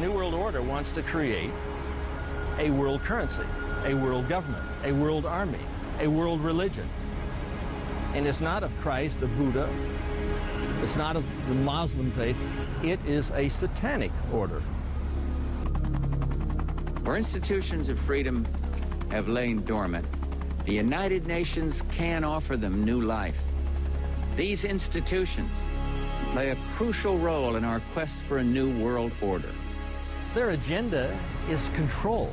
New World Order wants to create a world currency, a world government, a world army, a world religion. And it's not of Christ, of Buddha, it's not of the Muslim faith, it is a satanic order. Where institutions of freedom have lain dormant, the United Nations can offer them new life. These institutions play a crucial role in our quest for a new world order. Their agenda is control.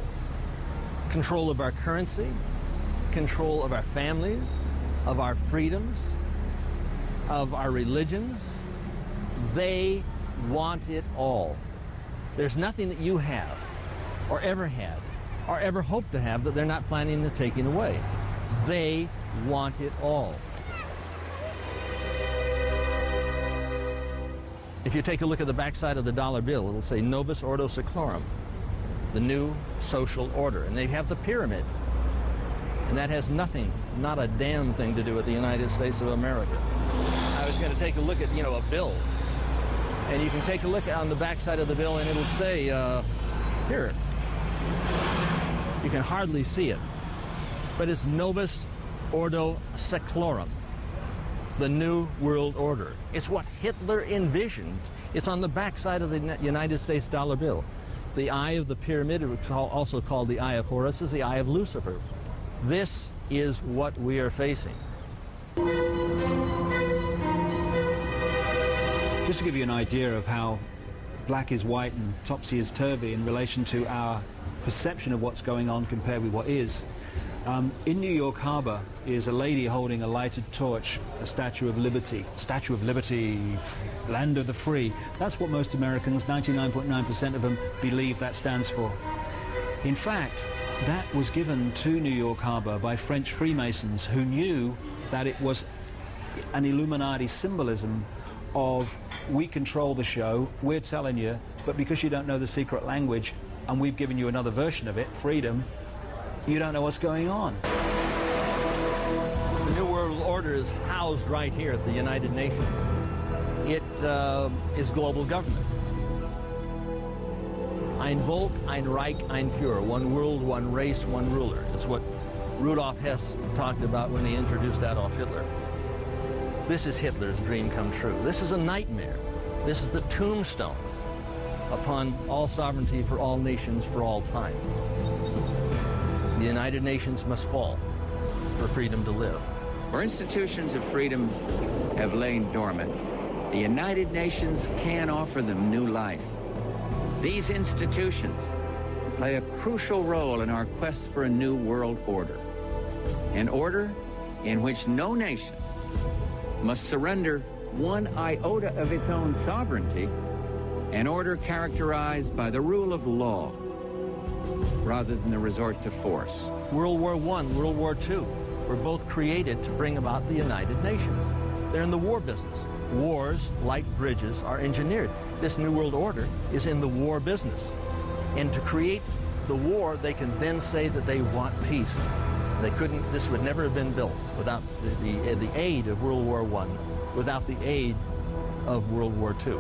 Control of our currency, control of our families, of our freedoms, of our religions. They want it all. There's nothing that you have, or ever had, or ever hope to have that they're not planning to taking away. They want it all. If you take a look at the backside of the dollar bill, it'll say Novus Ordo Seclorum, the new social order. And they have the pyramid. And that has nothing, not a damn thing to do with the United States of America. I was going to take a look at, a bill. And you can take a look on the backside of the bill and it'll say, here. You can hardly see it. But it's Novus Ordo Seclorum, the New World Order. It's what Hitler envisioned. It's on the backside of the United States dollar bill. The eye of the pyramid, also called the eye of Horus, is the eye of Lucifer. This is what we are facing. Just to give you an idea of how black is white and topsy is turvy in relation to our perception of what's going on compared with what is. In New York Harbor is a lady holding a lighted torch, a Statue of Liberty. Statue of Liberty, land of the free. That's what most Americans, 99.9% of them, believe that stands for. In fact, that was given to New York Harbor by French Freemasons who knew that it was an Illuminati symbolism of, we control the show, we're telling you, but because you don't know the secret language and we've given you another version of it, freedom, you don't know what's going on. The New World Order is housed right here at the United Nations. It is global government. Ein Volk, ein Reich, ein Führer. One world, one race, one ruler. It's what Rudolf Hess talked about when he introduced Adolf Hitler. This is Hitler's dream come true. This is a nightmare. This is the tombstone upon all sovereignty for all nations for all time. The United Nations must fall for freedom to live. Where institutions of freedom have lain dormant, the United Nations can offer them new life. These institutions play a crucial role in our quest for a new world order. An order in which no nation must surrender one iota of its own sovereignty, an order characterized by the rule of law rather than the resort to force. World War I, World War II were both created to bring about the United Nations. They're in the war business. Wars, like bridges, are engineered. This New World Order is in the war business. And to create the war, they can then say that they want peace. They couldn't, this would never have been built without the aid of World War I, without the aid of World War II.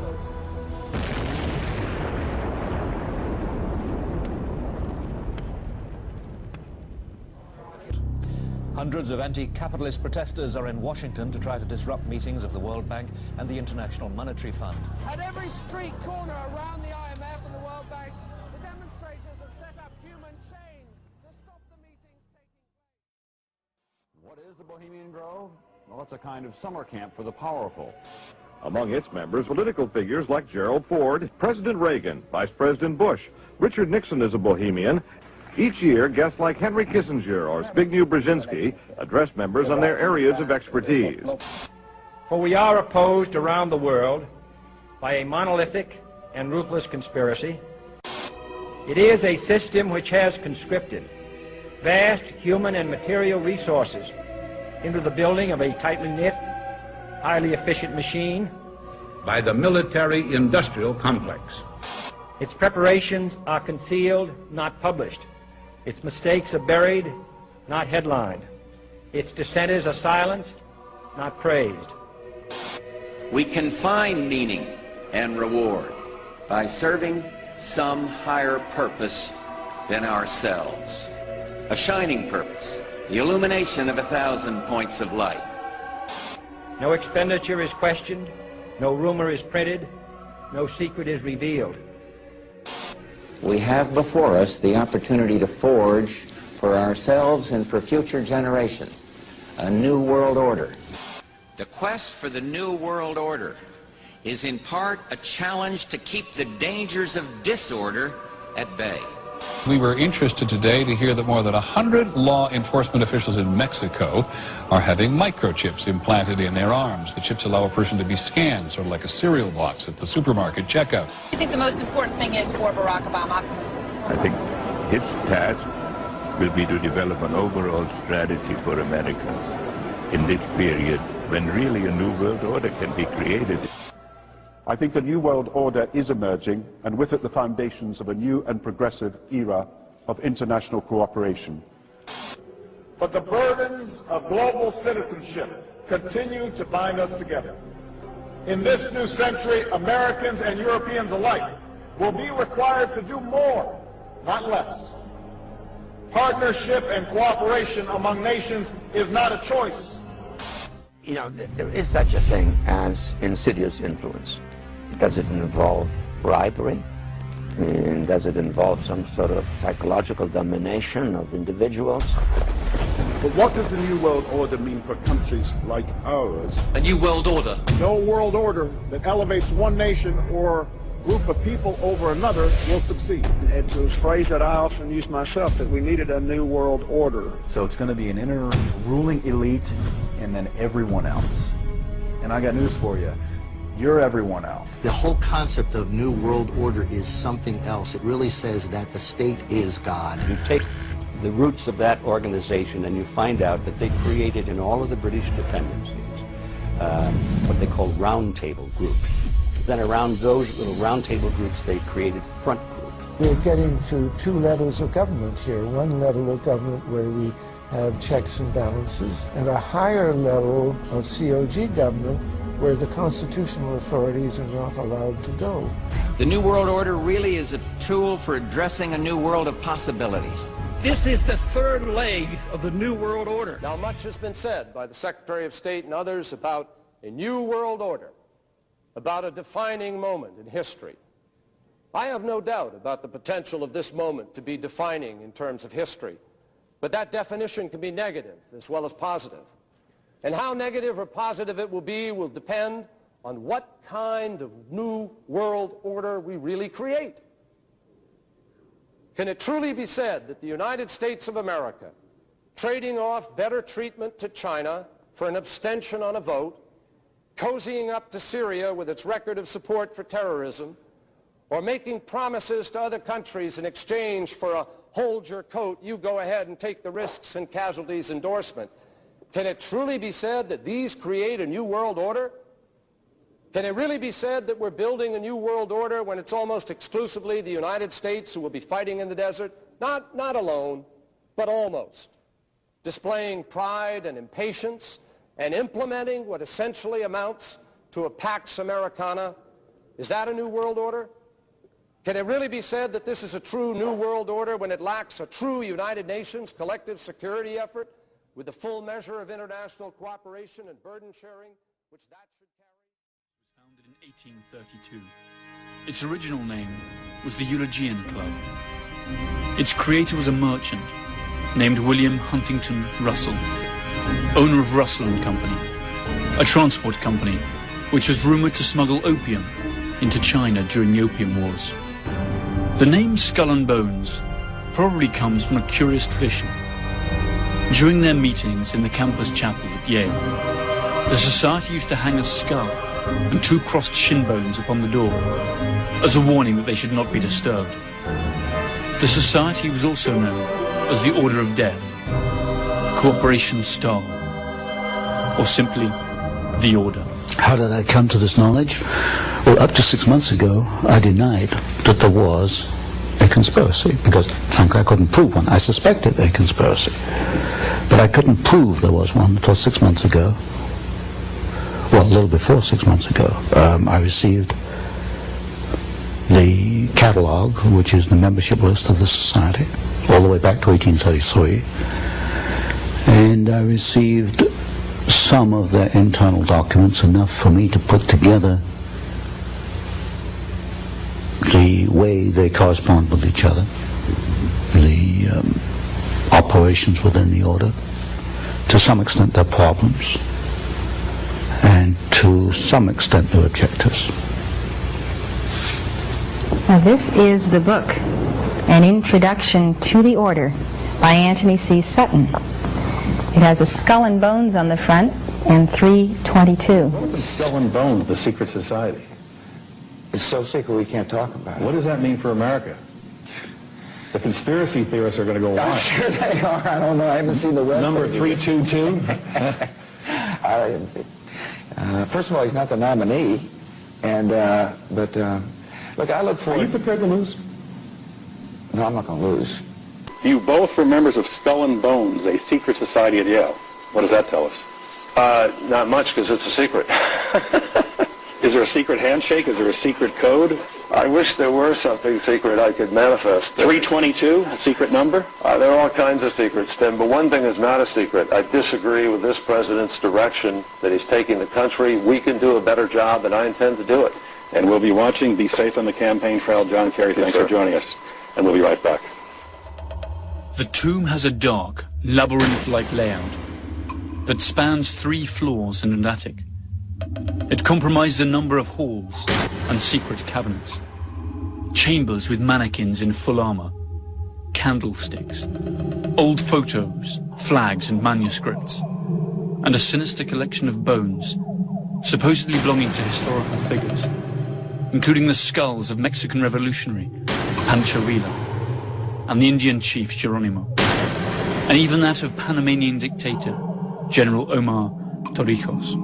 Hundreds of anti-capitalist protesters are in Washington to try to disrupt meetings of the World Bank and the International Monetary Fund. At every street corner around the IMF and the World Bank, the demonstrators have set up human chains to stop the meetings taking place. What is the Bohemian Grove? Well, it's a kind of summer camp for the powerful. Among its members, political figures like Gerald Ford, President Reagan, Vice President Bush, Richard Nixon is a Bohemian. Each year, guests like Henry Kissinger or Zbigniew Brzezinski address members on their areas of expertise. For we are opposed around the world by a monolithic and ruthless conspiracy. It is a system which has conscripted vast human and material resources into the building of a tightly knit, highly efficient machine. By the military-industrial complex. Its preparations are concealed, not published. Its mistakes are buried, not headlined. Its dissenters are silenced, not praised. We can find meaning and reward by serving some higher purpose than ourselves. A shining purpose, the illumination of 1,000 points of light. No expenditure is questioned, no rumor is printed, no secret is revealed. We have before us the opportunity to forge for ourselves and for future generations a new world order. The quest for the new world order is in part a challenge to keep the dangers of disorder at bay. We were interested today to hear that more than 100 law enforcement officials in Mexico are having microchips implanted in their arms. The chips allow a person to be scanned, sort of like a cereal box at the supermarket checkout. I think the most important thing is for Barack Obama. I think his task will be to develop an overall strategy for America in this period when really a new world order can be created. I think a new world order is emerging, and with it the foundations of a new and progressive era of international cooperation. But the burdens of global citizenship continue to bind us together. In this new century, Americans and Europeans alike will be required to do more, not less. Partnership and cooperation among nations is not a choice. You know, there is such a thing as insidious influence. Does it involve bribery? And does it involve some sort of psychological domination of individuals? But what does a new world order mean for countries like ours? A new world order. No world order that elevates one nation or group of people over another will succeed. It's a phrase that I often use myself, that we needed a new world order. So it's going to be an inner ruling elite and then everyone else. And I got news for you. You're everyone else. The whole concept of New World Order is something else. It really says that the state is God. You take the roots of that organization and you find out that they created in all of the British dependencies what they call round table groups. Then around those little round table groups they created front groups. We're getting to two levels of government here. One level of government where we have checks and balances, and a higher level of COG government where the constitutional authorities are not allowed to go. The New World Order really is a tool for addressing a new world of possibilities. This is the third leg of the New World Order. Now, much has been said by the Secretary of State and others about a new world order, about a defining moment in history. I have no doubt about the potential of this moment to be defining in terms of history, but that definition can be negative as well as positive. And how negative or positive it will be will depend on what kind of new world order we really create. Can it truly be said that the United States of America, trading off better treatment to China for an abstention on a vote, cozying up to Syria with its record of support for terrorism, or making promises to other countries in exchange for a hold your coat, you go ahead and take the risks and casualties endorsement, can it truly be said that these create a new world order? Can it really be said that we're building a new world order when it's almost exclusively the United States who will be fighting in the desert? Not alone, but almost. Displaying pride and impatience and implementing what essentially amounts to a Pax Americana. Is that a new world order? Can it really be said that this is a true new world order when it lacks a true United Nations collective security effort with the full measure of international cooperation and burden sharing, which that should carry? It was founded in 1832. Its original name was the Eulogian Club. Its creator was a merchant named William Huntington Russell, owner of Russell and Company, a transport company which was rumored to smuggle opium into China during the Opium Wars. The name Skull and Bones probably comes from a curious tradition. During their meetings in the campus chapel at Yale, the society used to hang a skull and two crossed shin bones upon the door as a warning that they should not be disturbed. The society was also known as the Order of Death, Corporation Star, or simply the Order. How did I come to this knowledge? Well, up to 6 months ago, I denied that there was a conspiracy because, frankly, I couldn't prove one. I suspected a conspiracy, but I couldn't prove there was one until 6 months ago. Well, a little before 6 months ago, I received the catalogue, which is the membership list of the society, all the way back to 1833. And I received some of their internal documents, enough for me to put together the way they correspond with each other, the operations within the order, to some extent their problems, and to some extent their objectives. Now this is the book, An Introduction to the Order, by Anthony C. Sutton. It has a skull and bones on the front and 322. What is Skull and Bones, the secret society? It's so secret we can't talk about it. What does that mean for America? The conspiracy theorists are going to go wild. I'm sure they are. I don't know. I haven't seen the web. Number 322? First of all, he's not the nominee. And, look, I look forward... Are you prepared to lose? No, I'm not going to lose. You both were members of Skull and Bones, a secret society at Yale. What does that tell us? Not much, because it's a secret. Is there a secret handshake? Is there a secret code? I wish there were something secret I could manifest. 322, a secret number? There are all kinds of secrets, Tim, but one thing is not a secret. I disagree with this president's direction that he's taking the country. We can do a better job, and I intend to do it. And we'll be watching. Be safe on the campaign trail. John Kerry, thanks for joining us. And we'll be right back. The tomb has a dark, labyrinth-like layout that spans 3 floors and an attic. It comprises a number of halls and secret cabinets, chambers with mannequins in full armor, candlesticks, old photos, flags and manuscripts, and a sinister collection of bones, supposedly belonging to historical figures, including the skulls of Mexican revolutionary Pancho Villa and the Indian chief Geronimo, and even that of Panamanian dictator General Omar Torrijos.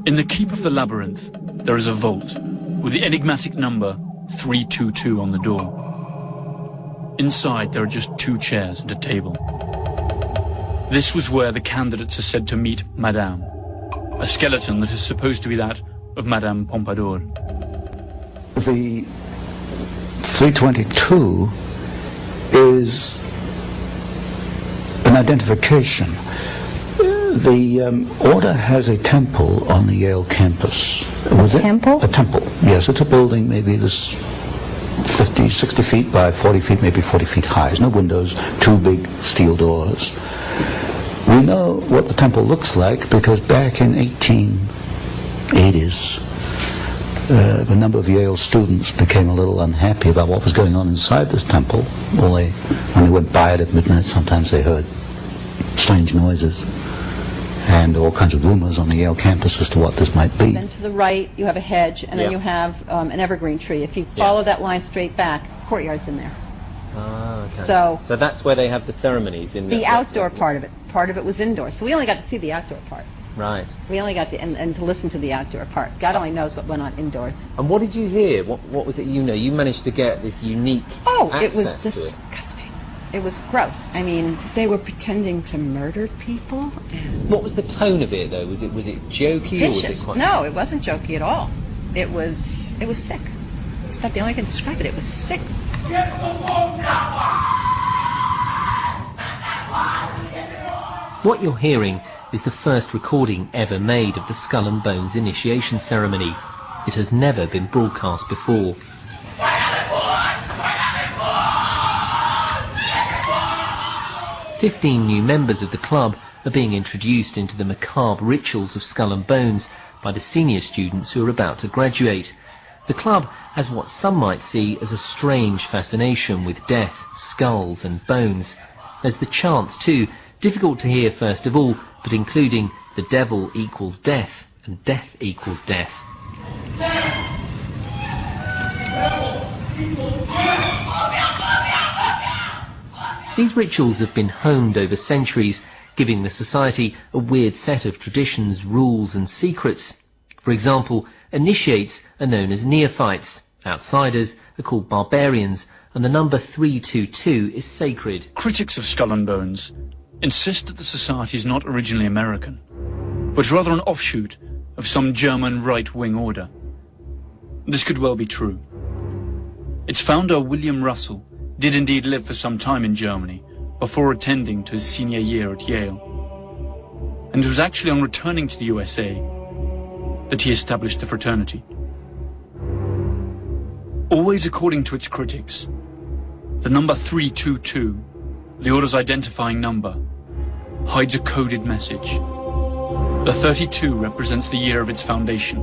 In the keep of the labyrinth, there is a vault with the enigmatic number 322 on the door. Inside, there are just 2 chairs and a table. This was where the candidates are said to meet Madame, a skeleton that is supposed to be that of Madame Pompadour. The 322 is an identification. The order has a temple on the Yale campus. A temple? A temple, yes. It's a building maybe this 50, 60 feet by 40 feet, maybe 40 feet high. There's no windows, 2 big steel doors. We know what the temple looks like because back in 1880s, a number of Yale students became a little unhappy about what was going on inside this temple. Well, when they went by it at midnight, sometimes they heard strange noises and all kinds of rumors on the Yale campus as to what this might be. Then to the right, you have a hedge, and then you have an evergreen tree. If you follow that line straight back, courtyard's in there. Ah, okay. So that's where they have the ceremonies in the outdoor part of it. Part of it was indoors. So we only got to see the outdoor part. Right. We only got and to listen to the outdoor part. God only knows what went on indoors. And what did you hear? What was it you know? You managed to get this unique it was access to disgusting. It was gross. I mean, they were pretending to murder people. And what was the tone of it, though? Was it jokey or was it quite... No, it wasn't jokey at all. It was sick. It's about the only way I can describe it. It was sick. What you're hearing is the first recording ever made of the Skull and Bones initiation ceremony. It has never been broadcast before. 15 new members of the club are being introduced into the macabre rituals of Skull and Bones by the senior students who are about to graduate. The club has what some might see as a strange fascination with death, skulls and bones. There's the chants too, difficult to hear first of all, but including the devil equals death and death equals death. These rituals have been honed over centuries, giving the society a weird set of traditions, rules and secrets. For example, initiates are known as neophytes, outsiders are called barbarians, and the number 322 is sacred. Critics of Skull and Bones insist that the society is not originally American, but rather an offshoot of some German right-wing order. this could well be true. Its founder, William Russell, did indeed live for some time in Germany before attending to his senior year at Yale. And it was actually on returning to the USA that he established the fraternity. Always according to its critics, the number 322, the order's identifying number, hides a coded message. The 32 represents the year of its foundation,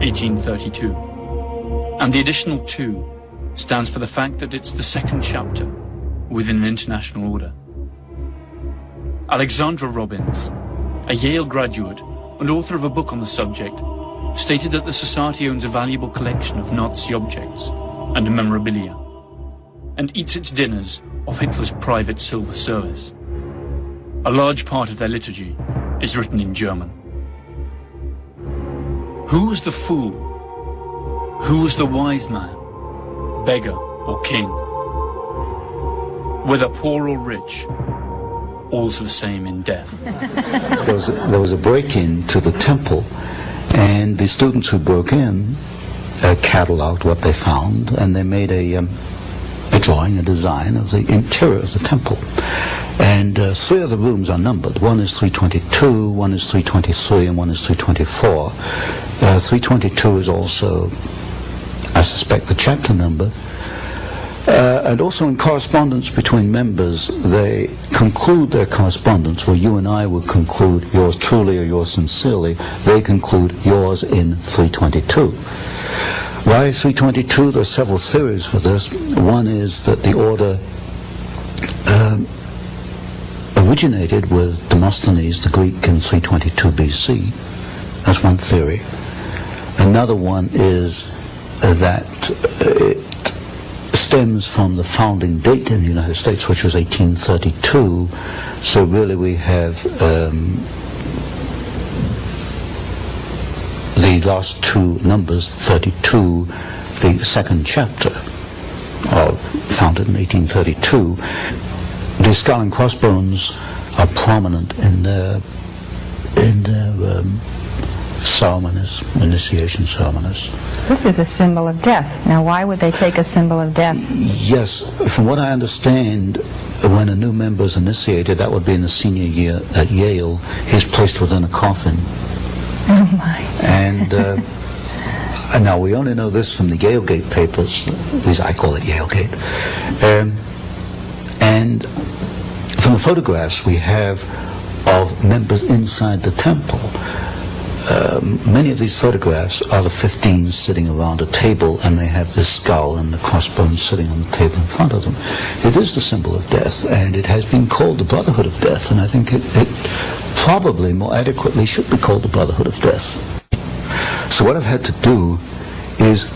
1832. And the additional 2 stands for the fact that it's the second chapter within an international order. Alexandra Robbins, a Yale graduate and author of a book on the subject, stated that the society owns a valuable collection of Nazi objects and memorabilia, and eats its dinners off Hitler's private silver service. A large part of their liturgy is written in German. Who was the fool? Who was the wise man, beggar or king? Whether poor or rich, all's the same in death. There was a break-in to the temple, and the students who broke in cataloged what they found, and they made a drawing, a design of the interior of the temple. And 3 of the rooms are numbered. One is 322, one is 323, and one is 324. 322 is also, I suspect, the chapter number. And also in correspondence between members, they conclude their correspondence where you and I would conclude yours truly or yours sincerely. They conclude yours in 322. Why 322? There are several theories for this. One is that the order originated with Demosthenes, the Greek, in 322 BC. That's one theory. Another one is that it stems from the founding date in the United States, which was 1832. So really we have the last 2 numbers, 32, the second chapter, founded in 1832. The skull and crossbones are prominent in their ceremonies, initiation ceremonies. This is a symbol of death. Now, why would they take a symbol of death? Yes, from what I understand, when a new member is initiated, that would be in the senior year at Yale, he's placed within a coffin. Oh my. And now we only know this from the Yalegate papers, at least I call it Yalegate. And from the photographs we have of members inside the temple, many of these photographs are the 15 sitting around a table, and they have this skull and the crossbones sitting on the table in front of them. It is the symbol of death, and it has been called the Brotherhood of Death, and I think it probably more adequately should be called the Brotherhood of Death. So what I've had to do is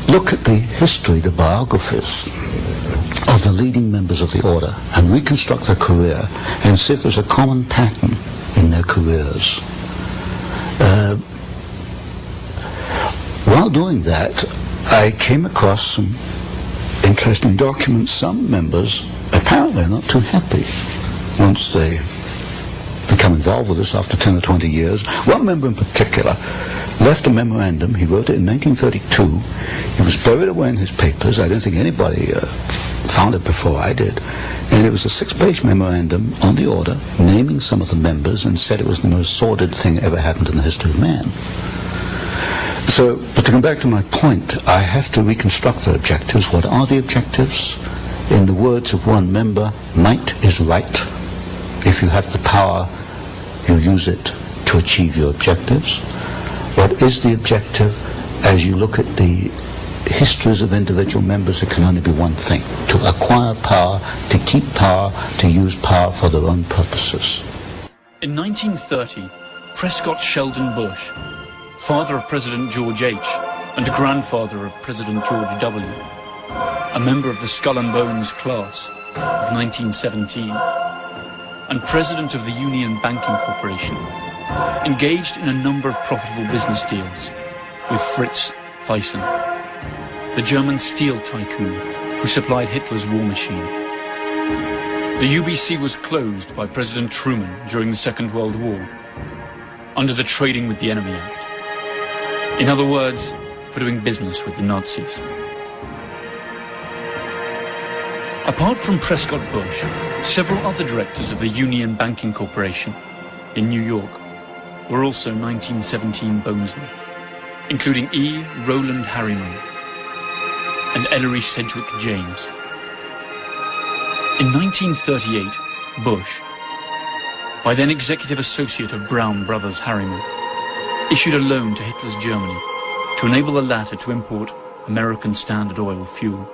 look at the history, the biographies of the leading members of the order, and reconstruct their career and see if there's a common pattern in their careers. While doing that, I came across some interesting documents. Some members apparently are not too happy once they become involved with this after 10 or 20 years. One member in particular left a memorandum. He wrote it in 1932. It was buried away in his papers. I don't think anybody found it before I did. And it was a 6-page memorandum on the order, naming some of the members, and said it was the most sordid thing ever happened in the history of man. So, but to come back to my point, I have to reconstruct the objectives. What are the objectives? In the words of one member, might is right. If you have the power, you use it to achieve your objectives. What is the objective? As you look at the histories of individual members, it can only be one thing: to acquire power, to keep power, to use power for their own purposes. In 1930, Prescott Sheldon Bush, father of President George H. and grandfather of President George W., a member of the Skull and Bones class of 1917, and president of the Union Banking Corporation, engaged in a number of profitable business deals with Fritz Thyssen, the German steel tycoon who supplied Hitler's war machine. The UBC was closed by President Truman during the Second World War under the Trading with the Enemy Act. In other words, for doing business with the Nazis. Apart from Prescott Bush, several other directors of the Union Banking Corporation in New York were also 1917 Bonesmen, including E. Rowland Harriman and Ellery Sedgwick James. In 1938, Bush, by then executive associate of Brown Brothers Harriman, issued a loan to Hitler's Germany to enable the latter to import American Standard Oil fuel.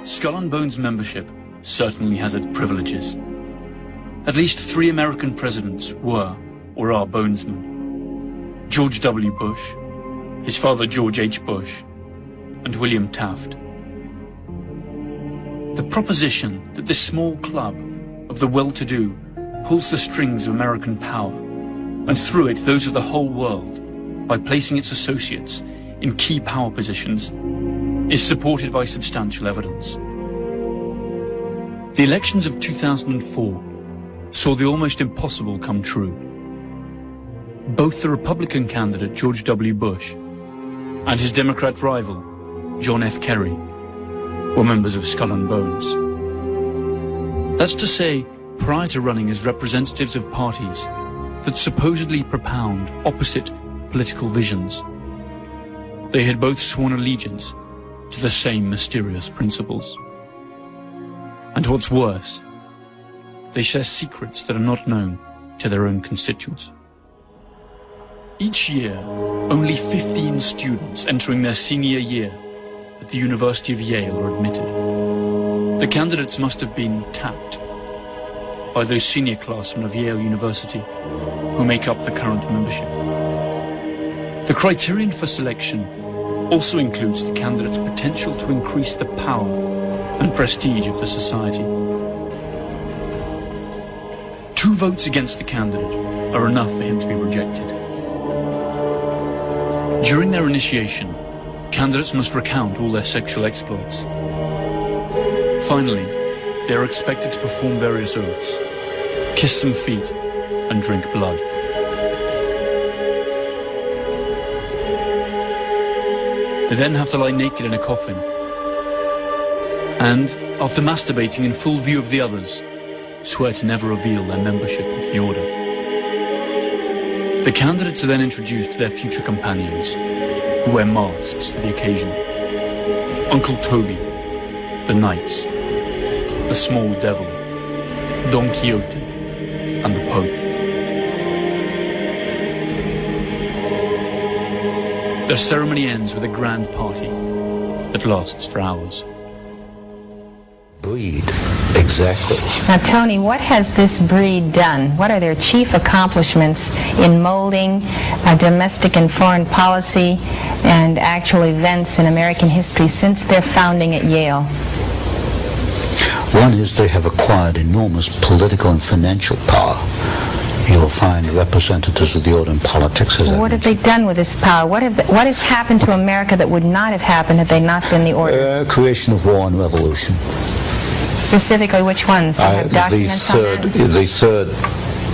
Skull and Bones membership certainly has its privileges. At least 3 American presidents were or are Bonesmen: George W. Bush, his father George H. Bush, and William Taft. The proposition that this small club of the well-to-do pulls the strings of American power, and through it those of the whole world, by placing its associates in key power positions, is supported by substantial evidence. The elections of 2004 saw the almost impossible come true. Both the Republican candidate George W. Bush and his Democrat rival John F. Kerry were members of Skull and Bones. That's to say, prior to running as representatives of parties that supposedly propound opposite political visions, they had both sworn allegiance to the same mysterious principles. And what's worse, they share secrets that are not known to their own constituents. Each year, only 15 students entering their senior year at the University of Yale are admitted. The candidates must have been tapped by those senior classmen of Yale University who make up the current membership. The criterion for selection also includes the candidate's potential to increase the power and prestige of the society. 2 votes against the candidate are enough for him to be rejected. During their initiation, candidates must recount all their sexual exploits. Finally, they are expected to perform various oaths, kiss some feet, and drink blood. They then have to lie naked in a coffin, and, after masturbating in full view of the others, swear to never reveal their membership of the order. The candidates are then introduced to their future companions, who wear masks for the occasion. Uncle Toby, the Knights, the Small Devil, Don Quixote, and the Pope. Their ceremony ends with a grand party that lasts for hours. Breed, exactly. Now, Tony, what has this breed done? What are their chief accomplishments in molding domestic and foreign policy and actual events in American history since their founding at Yale? One is they have acquired enormous political and financial power. You'll find representatives of the order in politics. What have they done with this power? What has happened to America that would not have happened had they not been the order? Creation of war and revolution. Specifically, which ones? Do you have documents on that? The third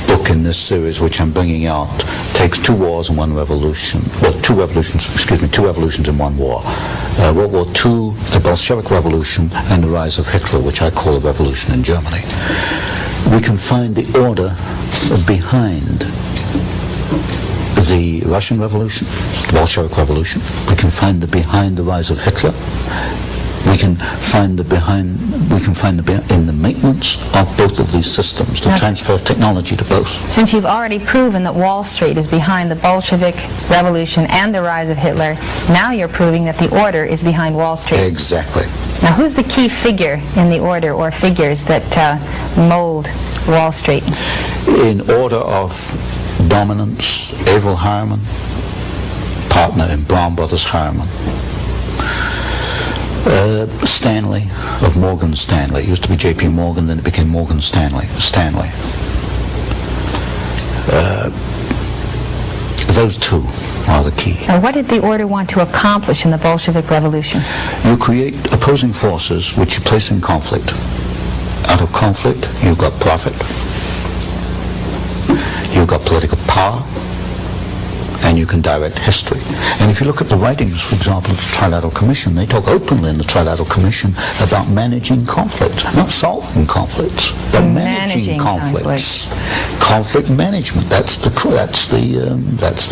book in this series, which I'm bringing out, takes 2 wars and 1 revolution. Well, 2 revolutions in 1 war. World War II, the Bolshevik Revolution, and the rise of Hitler, which I call a revolution in Germany. We can find the order behind the Russian Revolution, the Bolshevik Revolution. We can find behind the rise of Hitler. We can find in the maintenance of both of these systems, the transfer of technology to both. Since you've already proven that Wall Street is behind the Bolshevik Revolution and the rise of Hitler, now you're proving that the order is behind Wall Street. Exactly. Now, who's the key figure in the order or figures that mold Wall Street? In order of dominance, Averell Harriman, partner in Brown Brothers Harriman. Stanley of Morgan Stanley. It used to be J.P. Morgan, then it became Morgan Stanley. Those 2 are the key. Now, what did the order want to accomplish in the Bolshevik Revolution? You create opposing forces which you place in conflict. Out of conflict, you've got profit, you've got political power, and and you can direct history. And if you look at the writings, for example, of the Trilateral Commission, they talk openly in the Trilateral Commission about managing conflict, not solving conflicts, but managing conflicts. Conflict management, that's the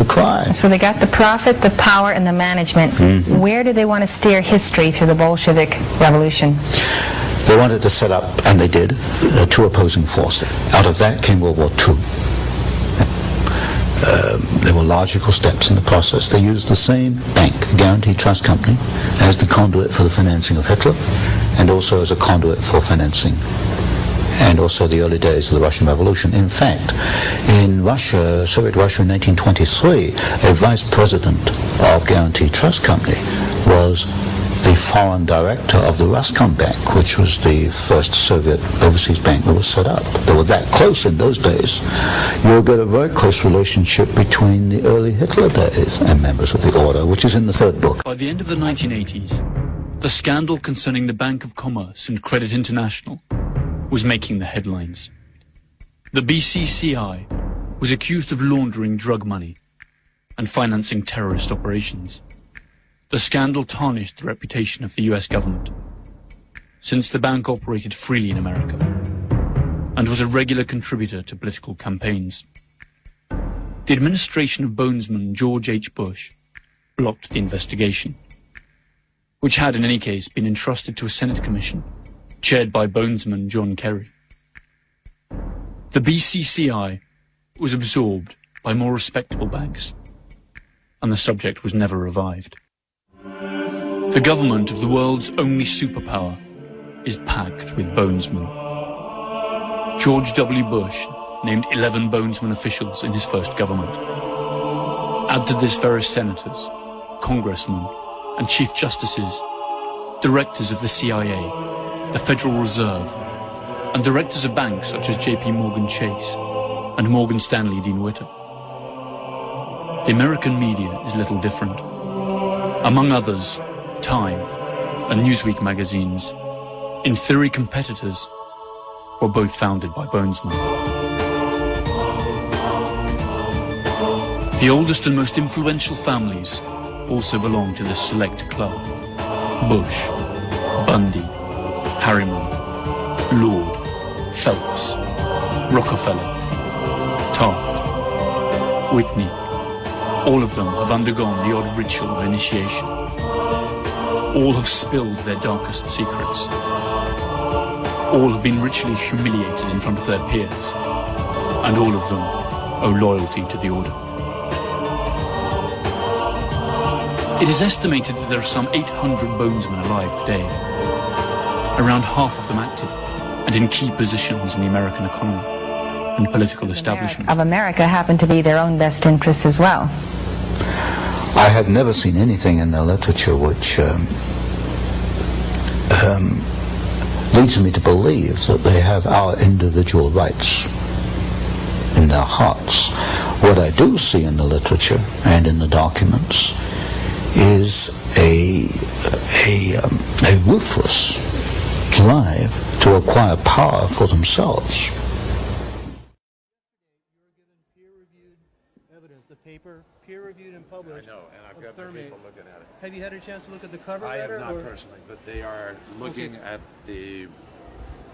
cry. So they got the profit, the power, and the management. Mm-hmm. Where do they want to steer history through the Bolshevik Revolution? They wanted to set up, and they did, two opposing forces. Out of that came World War II. There were logical steps in the process. They used the same bank, Guaranteed Trust Company, as the conduit for the financing of Hitler, and also as a conduit for financing, and also the early days of the Russian Revolution. In fact, in Russia, Soviet Russia in 1923, a vice president of Guaranteed Trust Company was the foreign director of the Roscom Bank, which was the first Soviet overseas bank that was set up. They were that close in those days. You'll get a very close relationship between the early Hitler days and members of the order, which is in the third book. By the end of the 1980s, the scandal concerning the Bank of Commerce and Credit International was making the headlines. The BCCI was accused of laundering drug money and financing terrorist operations. The scandal tarnished the reputation of the US government, since the bank operated freely in America and was a regular contributor to political campaigns. The administration of Bonesman George H. Bush blocked the investigation, which had in any case been entrusted to a Senate commission chaired by Bonesman John Kerry. The BCCI was absorbed by more respectable banks, and the subject was never revived. The government of the world's only superpower is packed with Bonesmen. George W. Bush named 11 Bonesman officials in his first government. Add to this various senators, congressmen, and chief justices, directors of the CIA, the Federal Reserve, and directors of banks such as J.P. Morgan Chase and Morgan Stanley Dean Witter. The American media is little different. Among others, Time and Newsweek magazines, in theory competitors, were both founded by Bonesmen. The oldest and most influential families also belong to this select club. Bush, Bundy, Harriman, Lord, Phelps, Rockefeller, Taft, Whitney. All of them have undergone the odd ritual of initiation. All have spilled their darkest secrets. All have been ritually humiliated in front of their peers. And all of them owe loyalty to the order. It is estimated that there are some 800 Bonesmen alive today. Around half of them active and in key positions in the American economy and political establishment. Of America happen to be their own best interests as well. I have never seen anything in their literature which leads me to believe that they have our individual rights in their hearts. What I do see in the literature and in the documents is a ruthless drive to acquire power for themselves. The paper, peer-reviewed and published. I know, and I've got the people looking at it. Have you had a chance to look at the cover I letter? have not personally, but they are looking at the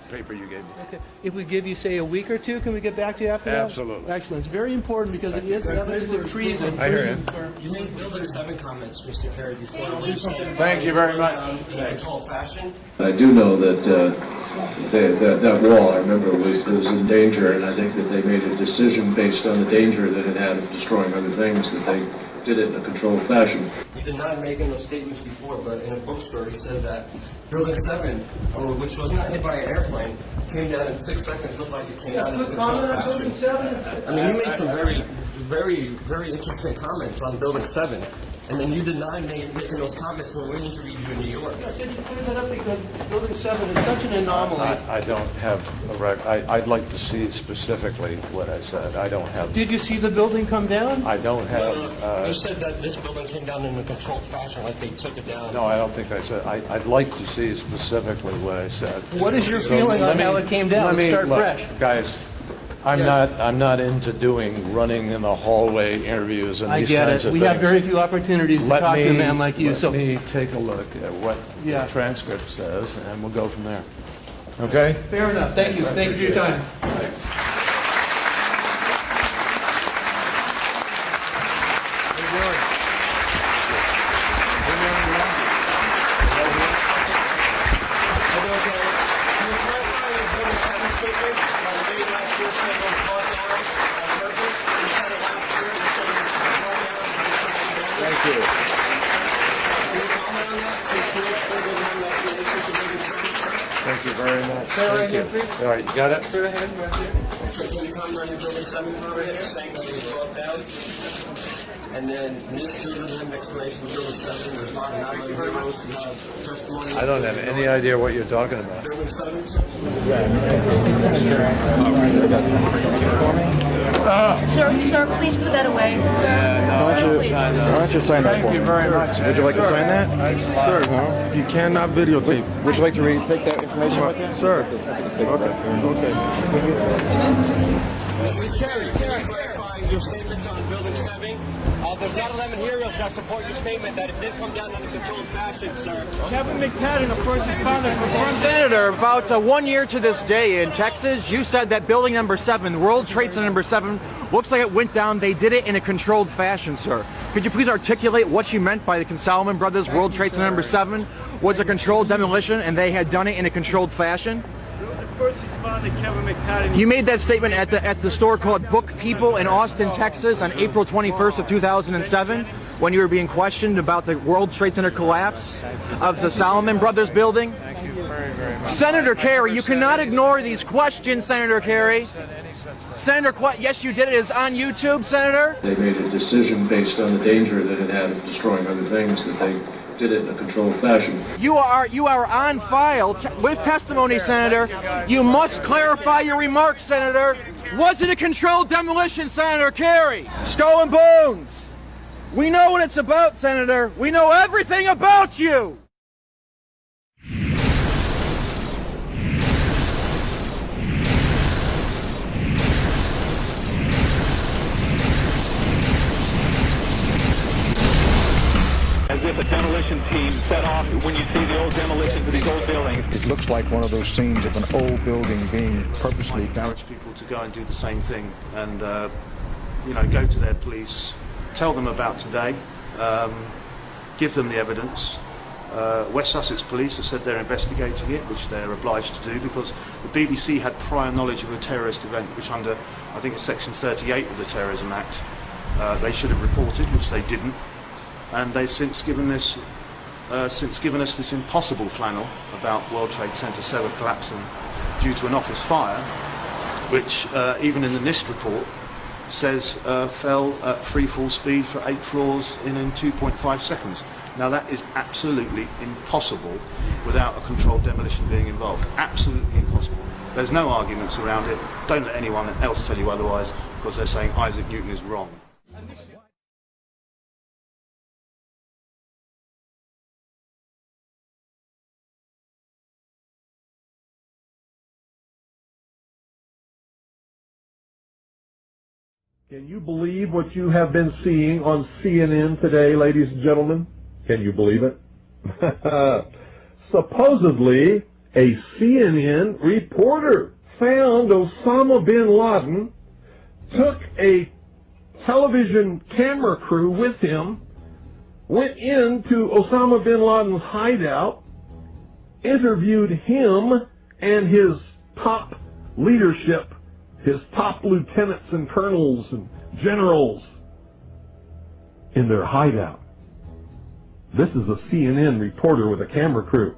paper you gave me. Okay. If we give you, say, a week or two, can we get back to you after that? Absolutely. Excellent. It's very important because it is evidence of treason. I hear you. You made Building 7 comments, Mr. Kerry, before. Thank you very much. I do know that that wall, I remember, was in danger, and I think that they made a decision based on the danger that it had of destroying other things, that they did it in a controlled fashion. He denied making those statements before, but in a bookstore he said that Building 7, which was not hit by an airplane, came down in 6 seconds, looked like it came down in a controlled fashion. I mean, you made some very interesting comments on Building 7. And then you denied making those comments when we interviewed you in New York. Yes, can you clear that up, because Building 7 is such an anomaly. I don't have a record. I'd like to see specifically what I said. I don't have. Did you see the building come down? I don't have. You said that this building came down in a controlled fashion, like they took it down. No, I don't think I said. I'd like to see specifically what I said. What is your feeling on how it came down? Let's start fresh. Guys, I'm not into running in the hallway interviews and I these get kinds it. of We things. have very few opportunities to talk to a man like you. Let me take a look at what the transcript says, and we'll go from there. Okay? Fair enough. Thank you. Thank you for your time. Thanks. Thank you very much. Sarah, right here, please. All right, you got it? Sarah, right here. Can you come around to building 7 over here, saying that we brought down? And then this is an explanation of building 7. There's not really most testimony. I don't have any idea what you're talking about. Building 7? Sir, please put that away. Sir, Why don't you sign that for me? Thank you very much. Would you like to sign that? Sir, you cannot videotape. Would you like to take that information with you? Sir. Okay. Mr. Carey, can you clarify your statements on building 7? There's not a lemon here that support your statement that it did come down in a controlled fashion, sir. Kevin McPadden, a first responder. Senator, about 1 year to this day in Texas, you said that building number 7, World Trade Center number 7, looks like it went down. They did it in a controlled fashion, sir. Could you please articulate what you meant by the Salomon Brothers World Trade Center number 7 was a controlled demolition and they had done it in a controlled fashion? First responder Kevin McPadden. You made that statement at the store called Book People in Austin, Texas on April 21st of 2007 when you were being questioned about the World Trade Center collapse of the Salomon Brothers building. Thank you very, very much. Senator Kerry, you cannot ignore these questions, Senator Kerry. Senator, yes, you did. It is on YouTube, Senator. They made a decision based on the danger that it had of destroying other things, that they did it in a controlled fashion. You are on file with testimony, Senator. You must clarify your remarks, Senator. Was it a controlled demolition, Senator Kerry? Skull and Bones. We know what it's about, Senator. We know everything about you. As if a demolition team set off when you see the old demolitions of these old buildings. It looks like one of those scenes of an old building being purposely damaged. People to go and do the same thing and, go to their police, tell them about today, give them the evidence. West Sussex Police have said they're investigating it, which they're obliged to do because the BBC had prior knowledge of a terrorist event, which under, I think it's Section 38 of the Terrorism Act, they should have reported, which they didn't. And they've since given us this impossible flannel about World Trade Center 7 collapsing due to an office fire, which even in the NIST report says fell at free fall speed for 8 floors in 2.5 seconds. Now that is absolutely impossible without a controlled demolition being involved. Absolutely impossible. There's no arguments around it. Don't let anyone else tell you otherwise because they're saying Isaac Newton is wrong. Can you believe what you have been seeing on CNN today, ladies and gentlemen? Can you believe it? Supposedly, a CNN reporter found Osama bin Laden, took a television camera crew with him, went into Osama bin Laden's hideout, interviewed him and his top leadership, his top lieutenants and colonels and generals in their hideout. This is a CNN reporter with a camera crew.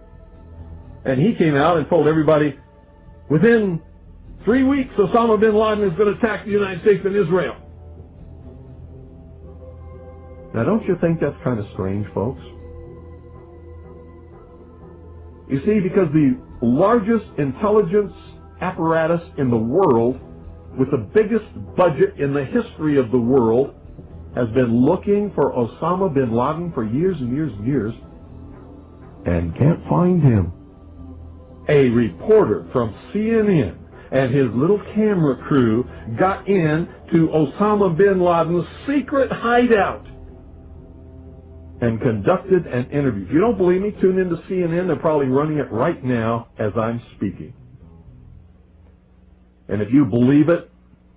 And he came out and told everybody, within 3 weeks, Osama bin Laden is going to attack the United States and Israel. Now, don't you think that's kind of strange, folks? You see, because the largest intelligence apparatus in the world, with the biggest budget in the history of the world, has been looking for Osama bin Laden for years and years and years, and can't find him. A reporter from CNN, and his little camera crew got in to Osama bin Laden's secret hideout and conducted an interview. If you don't believe me, tune into CNN. They're probably running it right now as I'm speaking. And if you believe it,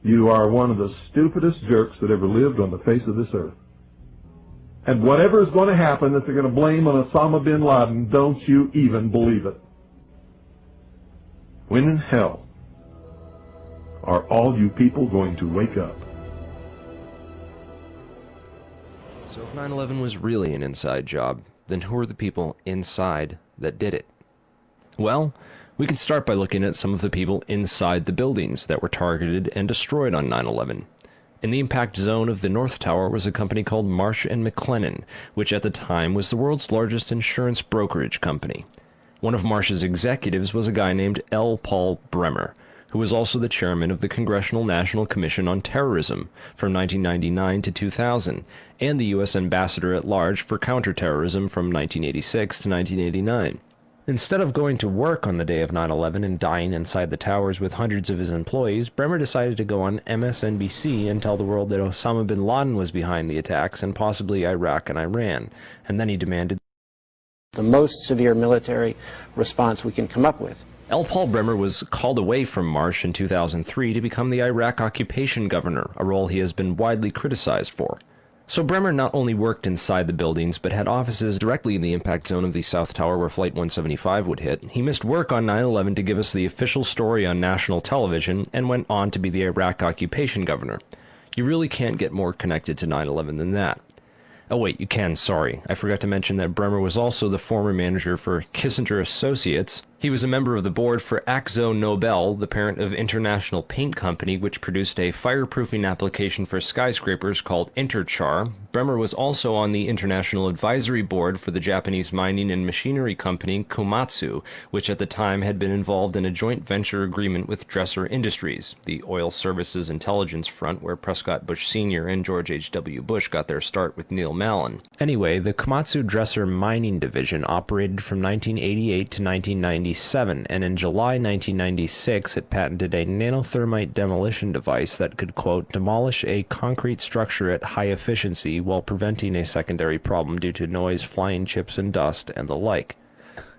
you are one of the stupidest jerks that ever lived on the face of this earth. And whatever is going to happen that they're going to blame on Osama bin Laden, don't you even believe it. When in hell are all you people going to wake up? So if 9/11 was really an inside job, then who are the people inside that did it? Well, we can start by looking at some of the people inside the buildings that were targeted and destroyed on 9/11. In the impact zone of the North Tower was a company called Marsh & McLennan, which at the time was the world's largest insurance brokerage company. One of Marsh's executives was a guy named L. Paul Bremer, who was also the chairman of the Congressional National Commission on Terrorism from 1999 to 2000, and the U.S. Ambassador at Large for Counterterrorism from 1986 to 1989. Instead of going to work on the day of 9/11 and dying inside the towers with hundreds of his employees, Bremer decided to go on MSNBC and tell the world that Osama bin Laden was behind the attacks and possibly Iraq and Iran, and then he demanded the most severe military response we can come up with. L. Paul Bremer was called away from Marsh in 2003 to become the Iraq occupation governor, a role he has been widely criticized for. So Bremer not only worked inside the buildings, but had offices directly in the impact zone of the South Tower where Flight 175 would hit. He missed work on 9/11 to give us the official story on national television, and went on to be the Iraq occupation governor. You really can't get more connected to 9/11 than that. Oh wait, you can, sorry. I forgot to mention that Bremer was also the former manager for Kissinger Associates. He was a member of the board for Akzo Nobel, the parent of International Paint Company, which produced a fireproofing application for skyscrapers called Interchar. Bremer was also on the International Advisory Board for the Japanese mining and machinery company Komatsu, which at the time had been involved in a joint venture agreement with Dresser Industries, the oil services intelligence front where Prescott Bush Sr. and George H.W. Bush got their start with Neil Mallon. Anyway, the Komatsu Dresser mining division operated from 1988 to 1997, and in July 1996 it patented a nanothermite demolition device that could, quote, demolish a concrete structure at high efficiency while preventing a secondary problem due to noise, flying chips and dust, and the like.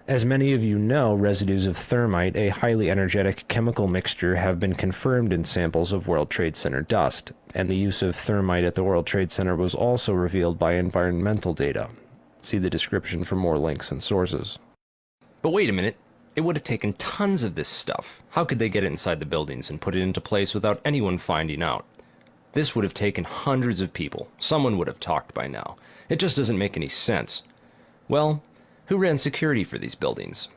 As many of you know, residues of thermite, a highly energetic chemical mixture, have been confirmed in samples of World Trade Center dust, and the use of thermite at the World Trade Center was also revealed by environmental data. See the description for more links and sources. But wait a minute. It would have taken tons of this stuff. How could they get it inside the buildings and put it into place without anyone finding out? This would have taken hundreds of people. Someone would have talked by now. It just doesn't make any sense. Well, who ran security for these buildings?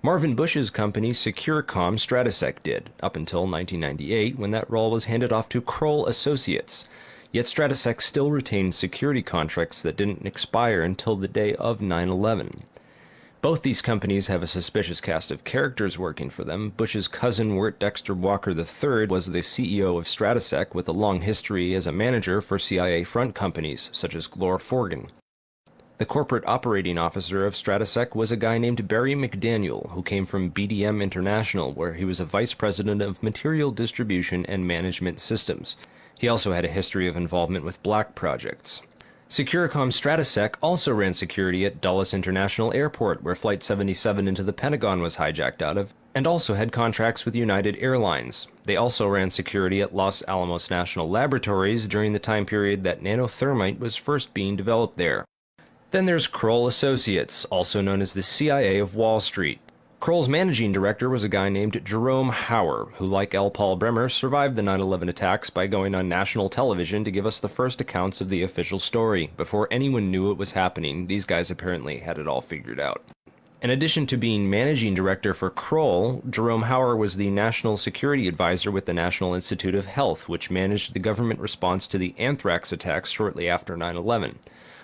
Marvin Bush's company Securacom Stratesec did, up until 1998, when that role was handed off to Kroll Associates. Yet Stratesec still retained security contracts that didn't expire until the day of 9/11. Both these companies have a suspicious cast of characters working for them. Bush's cousin, Wirt Dexter Walker III, was the CEO of Stratesec with a long history as a manager for CIA front companies, such as Glor Forgan. The corporate operating officer of Stratesec was a guy named Barry McDaniel, who came from BDM International, where he was a vice president of material distribution and management systems. He also had a history of involvement with black projects. Securacom Stratesec also ran security at Dulles International Airport, where Flight 77 into the Pentagon was hijacked out of, and also had contracts with United Airlines. They also ran security at Los Alamos National Laboratories during the time period that nanothermite was first being developed there. Then there's Kroll Associates, also known as the CIA of Wall Street. Kroll's managing director was a guy named Jerome Hauer, who, like L. Paul Bremer, survived the 9/11 attacks by going on national television to give us the first accounts of the official story. Before anyone knew it was happening, these guys apparently had it all figured out. In addition to being managing director for Kroll, Jerome Hauer was the national security advisor with the National Institute of Health, which managed the government response to the anthrax attacks shortly after 9/11.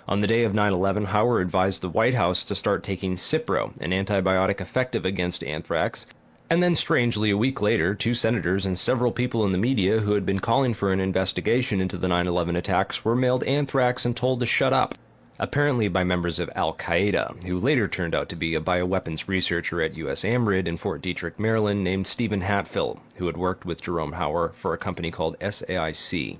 On the day of 9/11, Hauer advised the White House to start taking Cipro, an antibiotic effective against anthrax, and then strangely a week later, 2 senators and several people in the media who had been calling for an investigation into the 9/11 attacks were mailed anthrax and told to shut up. apparently by members of Al-Qaeda, who later turned out to be a bioweapons researcher at U.S. AMRID in Fort Detrick, Maryland, named Stephen Hatfill, who had worked with Jerome Hauer for a company called SAIC.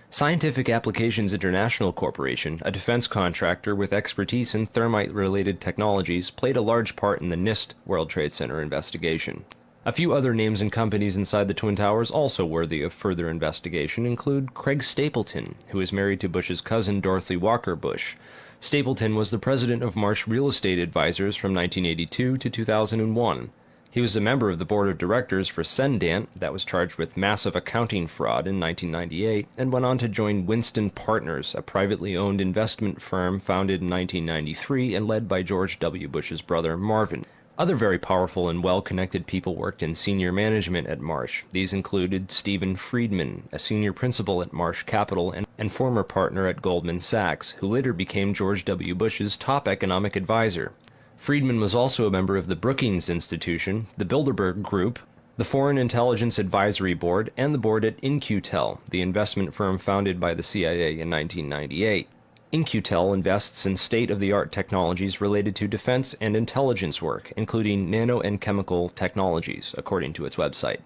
Scientific Applications International Corporation, a defense contractor with expertise in thermite-related technologies, played a large part in the NIST World Trade Center investigation. A few other names and companies inside the Twin Towers also worthy of further investigation include Craig Stapleton, who is married to Bush's cousin Dorothy Walker Bush. Stapleton was the president of Marsh Real Estate Advisors from 1982 to 2001. He was a member of the board of directors for Cendant, that was charged with massive accounting fraud in 1998, and went on to join Winston Partners, a privately owned investment firm founded in 1993 and led by George W. Bush's brother Marvin. Other very powerful and well-connected people worked in senior management at Marsh. These included Stephen Friedman, a senior principal at Marsh Capital and former partner at Goldman Sachs, who later became George W. Bush's top economic advisor. Friedman was also a member of the Brookings Institution, the Bilderberg Group, the Foreign Intelligence Advisory Board, and the board at In-Q-Tel, the investment firm founded by the CIA in 1998. In-Q-Tel invests in state-of-the-art technologies related to defense and intelligence work, including nano and chemical technologies, according to its website.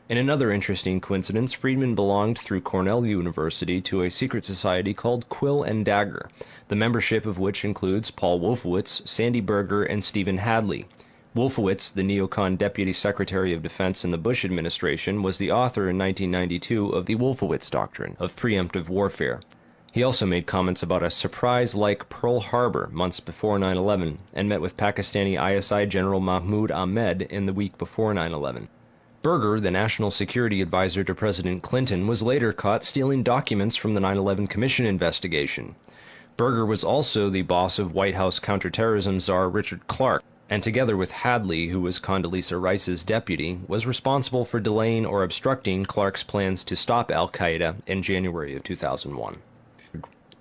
In another interesting coincidence, Friedman belonged through Cornell University to a secret society called Quill and Dagger, the membership of which includes Paul Wolfowitz, Sandy Berger, and Stephen Hadley. Wolfowitz, the neocon Deputy Secretary of Defense in the Bush administration, was the author in 1992 of the Wolfowitz Doctrine of preemptive warfare. He also made comments about a surprise-like Pearl Harbor months before 9/11 and met with Pakistani ISI General Mahmoud Ahmed in the week before 9/11. Berger, the national security advisor to President Clinton, was later caught stealing documents from the 9/11 Commission investigation. Berger was also the boss of White House counterterrorism czar Richard Clarke, and together with Hadley, who was Condoleezza Rice's deputy, was responsible for delaying or obstructing Clarke's plans to stop al-Qaeda in January of 2001.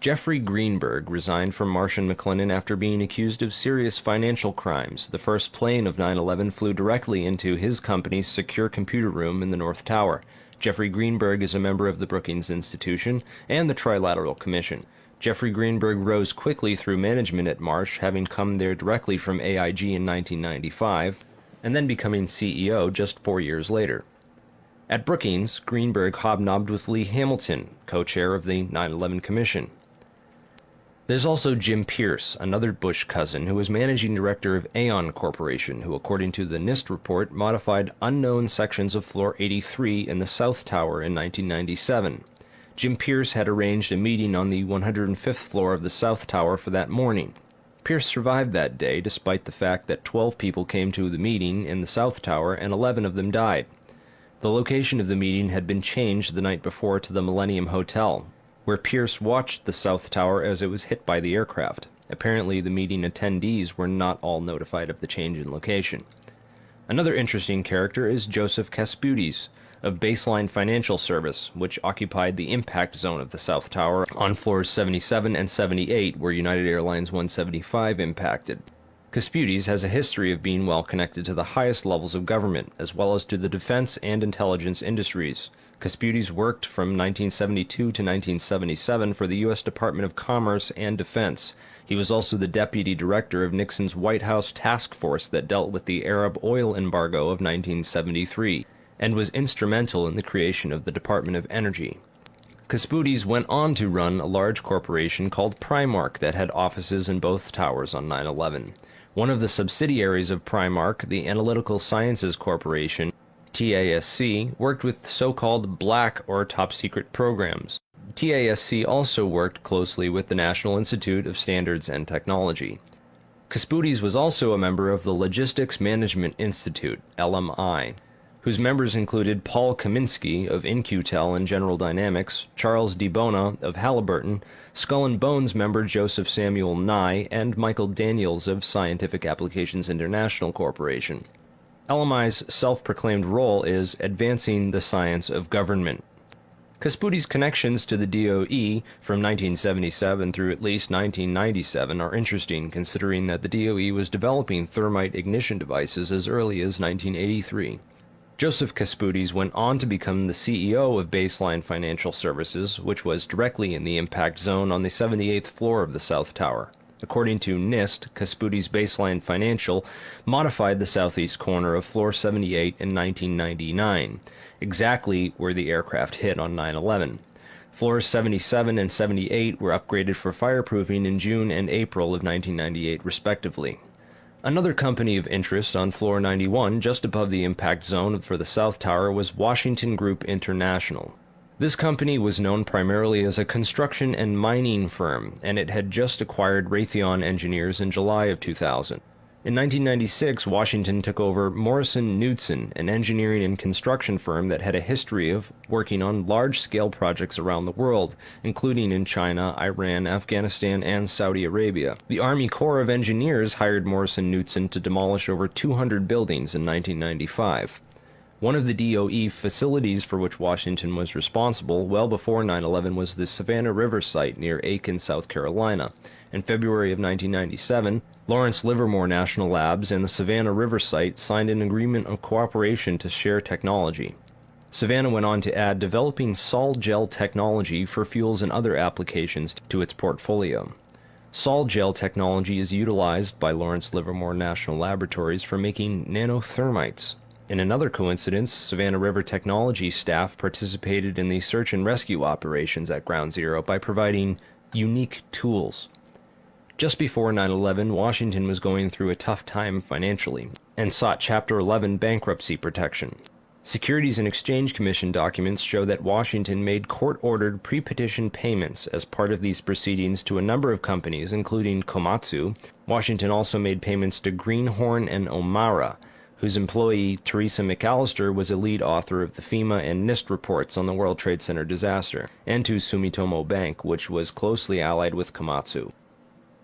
Jeffrey Greenberg resigned from Marsh & McLennan after being accused of serious financial crimes. The first plane of 9/11 flew directly into his company's secure computer room in the North Tower. Jeffrey Greenberg is a member of the Brookings Institution and the Trilateral Commission. Jeffrey Greenberg rose quickly through management at Marsh, having come there directly from AIG in 1995, and then becoming CEO just 4 years later. At Brookings, Greenberg hobnobbed with Lee Hamilton, co-chair of the 9/11 Commission. There's also Jim Pierce, another Bush cousin, who was managing director of Aon Corporation, who, according to the NIST report, modified unknown sections of Floor 83 in the South Tower in 1997. Jim Pierce had arranged a meeting on the 105th floor of the South Tower for that morning. Pierce survived that day, despite the fact that 12 people came to the meeting in the South Tower and 11 of them died. The location of the meeting had been changed the night before to the Millennium Hotel, where Pierce watched the South Tower as it was hit by the aircraft. Apparently, the meeting attendees were not all notified of the change in location. Another interesting character is Joseph Kasputis, of Baseline Financial Service, which occupied the impact zone of the South Tower on floors 77 and 78, where United Airlines 175 impacted. Kasputis has a history of being well connected to the highest levels of government, as well as to the defense and intelligence industries. Kasputis worked from 1972 to 1977 for the U.S. Department of Commerce and Defense. He was also the deputy director of Nixon's White House task force that dealt with the Arab oil embargo of 1973, and was instrumental in the creation of the Department of Energy. Kasputis went on to run a large corporation called Primark that had offices in both towers on 9/11. One of the subsidiaries of Primark, the Analytical Sciences Corporation, TASC, worked with so-called black or top-secret programs. TASC also worked closely with the National Institute of Standards and Technology. Kasputis was also a member of the Logistics Management Institute, LMI, whose members included Paul Kaminsky of In-Q-Tel and General Dynamics, Charles D. Bona of Halliburton, Skull and Bones member Joseph Samuel Nye, and Michael Daniels of Scientific Applications International Corporation. LMI's self-proclaimed role is advancing the science of government. Kasputis' connections to the DOE from 1977 through at least 1997 are interesting, considering that the DOE was developing thermite ignition devices as early as 1983. Joseph Kasputis went on to become the CEO of Baseline Financial Services, which was directly in the impact zone on the 78th floor of the South Tower. According to NIST, Kasputis' Baseline Financial modified the southeast corner of floor 78 in 1999, exactly where the aircraft hit on 9/11. Floors 77 and 78 were upgraded for fireproofing in June and April of 1998, respectively. Another company of interest on floor 91, just above the impact zone for the South Tower, was Washington Group International. This company was known primarily as a construction and mining firm, and it had just acquired Raytheon Engineers in July of 2000. In 1996, Washington took over Morrison Knudsen, an engineering and construction firm that had a history of working on large-scale projects around the world, including in China, Iran, Afghanistan, and Saudi Arabia. The Army Corps of Engineers hired Morrison Knudsen to demolish over 200 buildings in 1995. One of the DOE facilities for which Washington was responsible well before 9/11 was the Savannah River site near Aiken, South Carolina. In February of 1997, Lawrence Livermore National Labs and the Savannah River site signed an agreement of cooperation to share technology. Savannah went on to add developing sol gel technology for fuels and other applications to its portfolio. Sol gel technology is utilized by Lawrence Livermore National Laboratories for making nanothermites. In another coincidence, Savannah River Technology staff participated in the search and rescue operations at Ground Zero by providing unique tools. Just before 9/11, Washington was going through a tough time financially and sought Chapter 11 bankruptcy protection. Securities and Exchange Commission documents show that Washington made court-ordered pre-petition payments as part of these proceedings to a number of companies, including Komatsu. Washington also made payments to Greenhorn and Omara, whose employee, Teresa McAllister, was a lead author of the FEMA and NIST reports on the World Trade Center disaster, and to Sumitomo Bank, which was closely allied with Komatsu.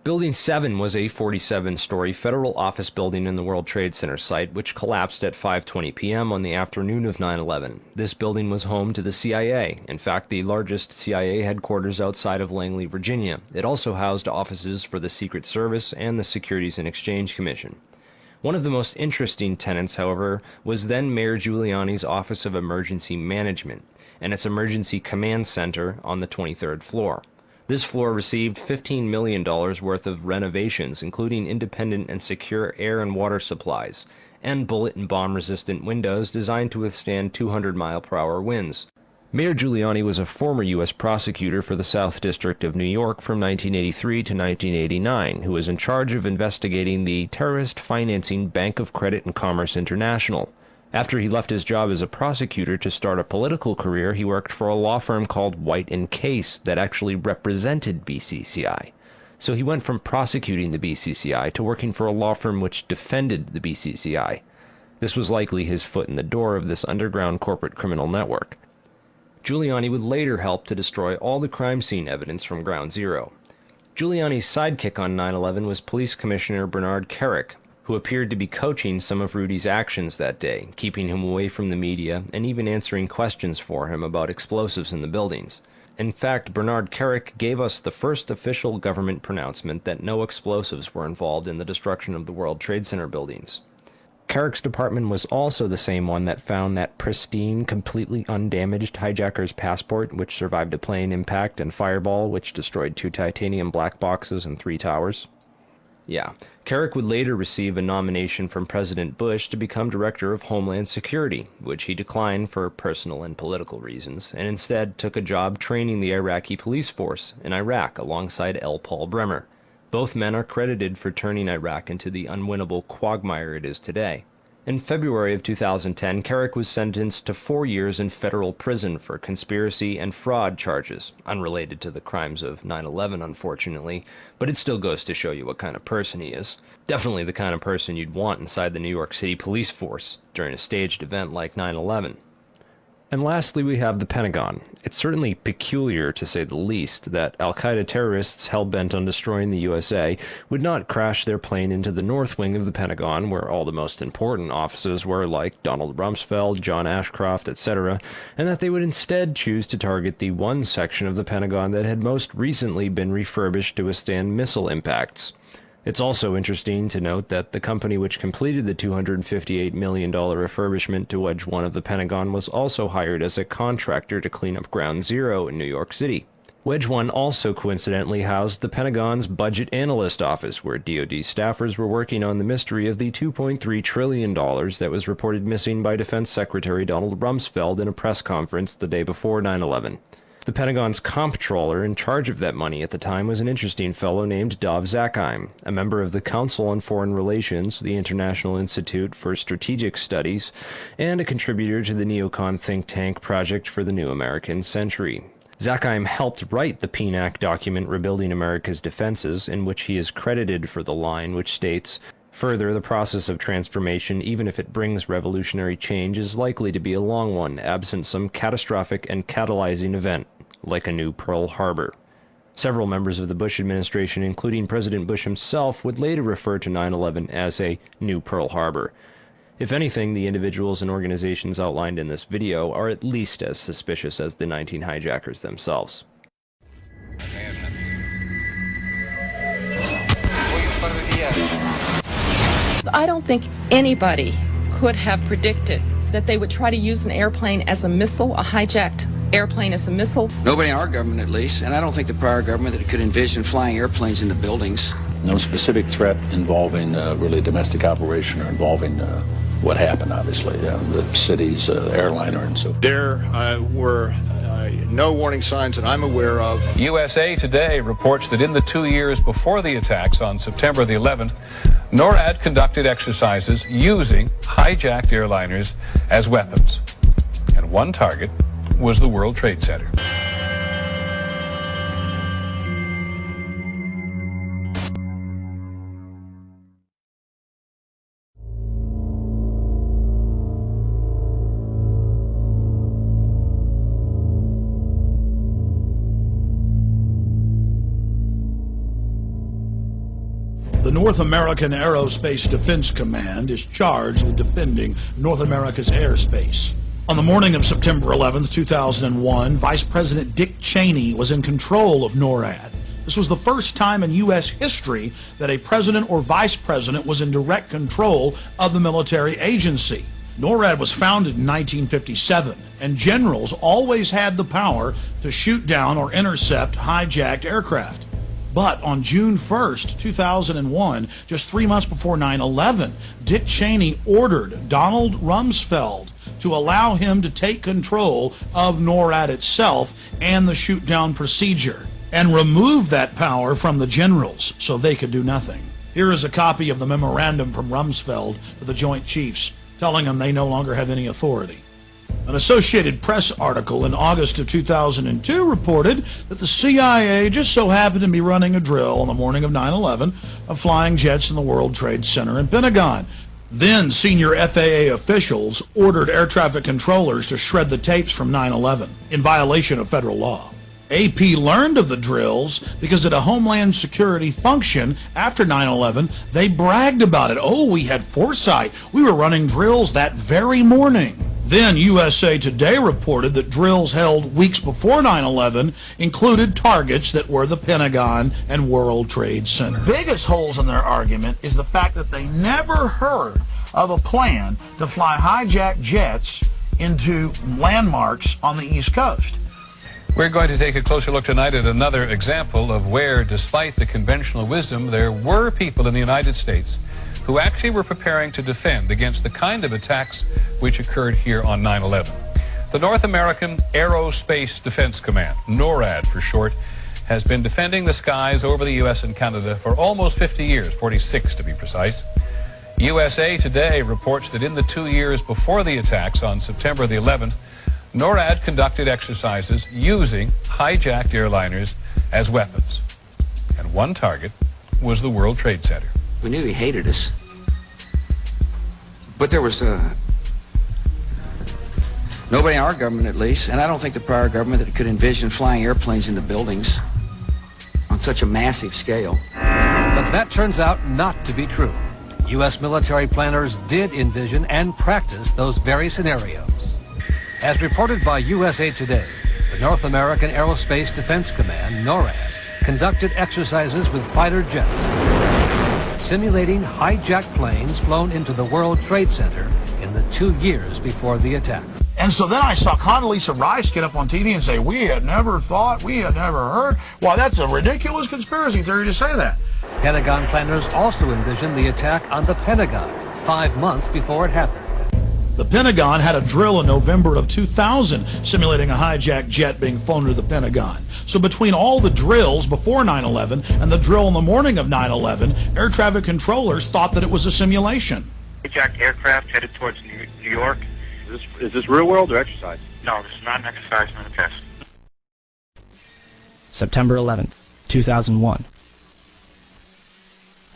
Building 7 was a 47-story federal office building in the World Trade Center site, which collapsed at 5:20 p.m. on the afternoon of 9/11. This building was home to the CIA, in fact the largest CIA headquarters outside of Langley, Virginia. It also housed offices for the Secret Service and the Securities and Exchange Commission. One of the most interesting tenants, however, was then Mayor Giuliani's Office of Emergency Management and its Emergency Command Center on the 23rd floor. This floor received $15 million worth of renovations, including independent and secure air and water supplies, and bullet and bomb-resistant windows designed to withstand 200-mile-per-hour winds. Mayor Giuliani was a former U.S. prosecutor for the South District of New York from 1983 to 1989, who was in charge of investigating the terrorist financing Bank of Credit and Commerce International. After he left his job as a prosecutor to start a political career, he worked for a law firm called White & Case that actually represented BCCI. So he went from prosecuting the BCCI to working for a law firm which defended the BCCI. This was likely his foot in the door of this underground corporate criminal network. Giuliani would later help to destroy all the crime scene evidence from Ground Zero. Giuliani's sidekick on 9/11 was Police Commissioner Bernard Kerik, who appeared to be coaching some of Rudy's actions that day, keeping him away from the media and even answering questions for him about explosives in the buildings. In fact, Bernard Kerik gave us the first official government pronouncement that no explosives were involved in the destruction of the World Trade Center buildings. Kerik's department was also the same one that found that pristine, completely undamaged hijacker's passport, which survived a plane impact, and Fireball, which destroyed 2 titanium black boxes and 3 towers. Yeah, Kerik would later receive a nomination from President Bush to become Director of Homeland Security, which he declined for personal and political reasons, and instead took a job training the Iraqi police force in Iraq alongside L. Paul Bremer. Both men are credited for turning Iraq into the unwinnable quagmire it is today. In February of 2010, Kerik was sentenced to 4 years in federal prison for conspiracy and fraud charges, unrelated to the crimes of 9/11, unfortunately, but it still goes to show you what kind of person he is. Definitely the kind of person you'd want inside the New York City police force during a staged event like 9/11. And lastly, we have the Pentagon. It's certainly peculiar, to say the least, that al-Qaeda terrorists hell-bent on destroying the USA would not crash their plane into the north wing of the Pentagon, where all the most important offices were, like Donald Rumsfeld, John Ashcroft, etc., and that they would instead choose to target the one section of the Pentagon that had most recently been refurbished to withstand missile impacts. It's also interesting to note that the company which completed the $258 million refurbishment to Wedge 1 of the Pentagon was also hired as a contractor to clean up Ground Zero in New York City. Wedge 1 also coincidentally housed the Pentagon's Budget Analyst Office, where DoD staffers were working on the mystery of the $2.3 trillion that was reported missing by Defense Secretary Donald Rumsfeld in a press conference the day before 9/11. The Pentagon's comptroller in charge of that money at the time was an interesting fellow named Dov Zakheim, a member of the Council on Foreign Relations, the International Institute for Strategic Studies, and a contributor to the neocon think tank Project for the New American Century. Zakheim helped write the PNAC document Rebuilding America's Defenses, in which he is credited for the line which states, "Further, the process of transformation, even if it brings revolutionary change, is likely to be a long one, absent some catastrophic and catalyzing event, like a new Pearl Harbor." Several members of the Bush administration, including President Bush himself, would later refer to 9/11 as a new Pearl Harbor. If anything, the individuals and organizations outlined in this video are at least as suspicious as the 19 hijackers themselves. I don't think anybody could have predicted that they would try to use an airplane as a missile, a hijacked airplane as a missile. Nobody in our government, at least, and I don't think the prior government that could envision flying airplanes into buildings. No specific threat involving really domestic operation or involving what happened, obviously, the city's airliner and so. There were no warning signs that I'm aware of. USA Today reports that in the 2 years before the attacks on September the 11th, NORAD conducted exercises using hijacked airliners as weapons. And one target was the World Trade Center. The North American Aerospace Defense Command is charged with defending North America's airspace. On the morning of September 11, 2001, Vice President Dick Cheney was in control of NORAD. This was the first time in U.S. history that a president or vice president was in direct control of the military agency. NORAD was founded in 1957, and generals always had the power to shoot down or intercept hijacked aircraft. But on June 1st, 2001, just 3 months before 9/11, Dick Cheney ordered Donald Rumsfeld to allow him to take control of NORAD itself and the shoot-down procedure, and remove that power from the generals so they could do nothing. Here is a copy of the memorandum from Rumsfeld to the Joint Chiefs, telling them they no longer have any authority. An Associated Press article in August of 2002 reported that the CIA just so happened to be running a drill on the morning of 9/11 of flying jets in the World Trade Center and Pentagon. Then senior FAA officials ordered air traffic controllers to shred the tapes from 9/11 in violation of federal law. AP learned of the drills because at a Homeland Security function after 9/11, they bragged about it. Oh, we had foresight. We were running drills that very morning. Then USA Today reported that drills held weeks before 9/11 included targets that were the Pentagon and World Trade Center. Biggest holes in their argument is the fact that they never heard of a plan to fly hijacked jets into landmarks on the East Coast. We're going to take a closer look tonight at another example of where, despite the conventional wisdom, there were people in the United States who actually were preparing to defend against the kind of attacks which occurred here on 9/11. The North American Aerospace Defense Command, NORAD for short, has been defending the skies over the U.S. and Canada for almost 50 years, 46 to be precise. USA Today reports that in the 2 years before the attacks on September the 11th, NORAD conducted exercises using hijacked airliners as weapons. And one target was the World Trade Center. We knew he hated us. But there was nobody in our government, at least, and I don't think the prior government that could envision flying airplanes into buildings on such a massive scale. But that turns out not to be true. U.S. military planners did envision and practice those very scenarios. As reported by USA Today, the North American Aerospace Defense Command, NORAD, conducted exercises with fighter jets. simulating hijacked planes flown into the World Trade Center in the 2 years before the attacks. And so then I saw Condoleezza Rice get up on TV and say, we had never thought, we had never heard. Why, that's a ridiculous conspiracy theory to say that. Pentagon planners also envisioned the attack on the Pentagon 5 months before it happened. The Pentagon had a drill in November of 2000 simulating a hijacked jet being flown to the Pentagon. So between all the drills before 9/11 and the drill on the morning of 9/11, air traffic controllers thought that it was a simulation. Hijacked aircraft headed towards New York. Is this real world or exercise? No, this is not an exercise, not a test. September 11th, 2001.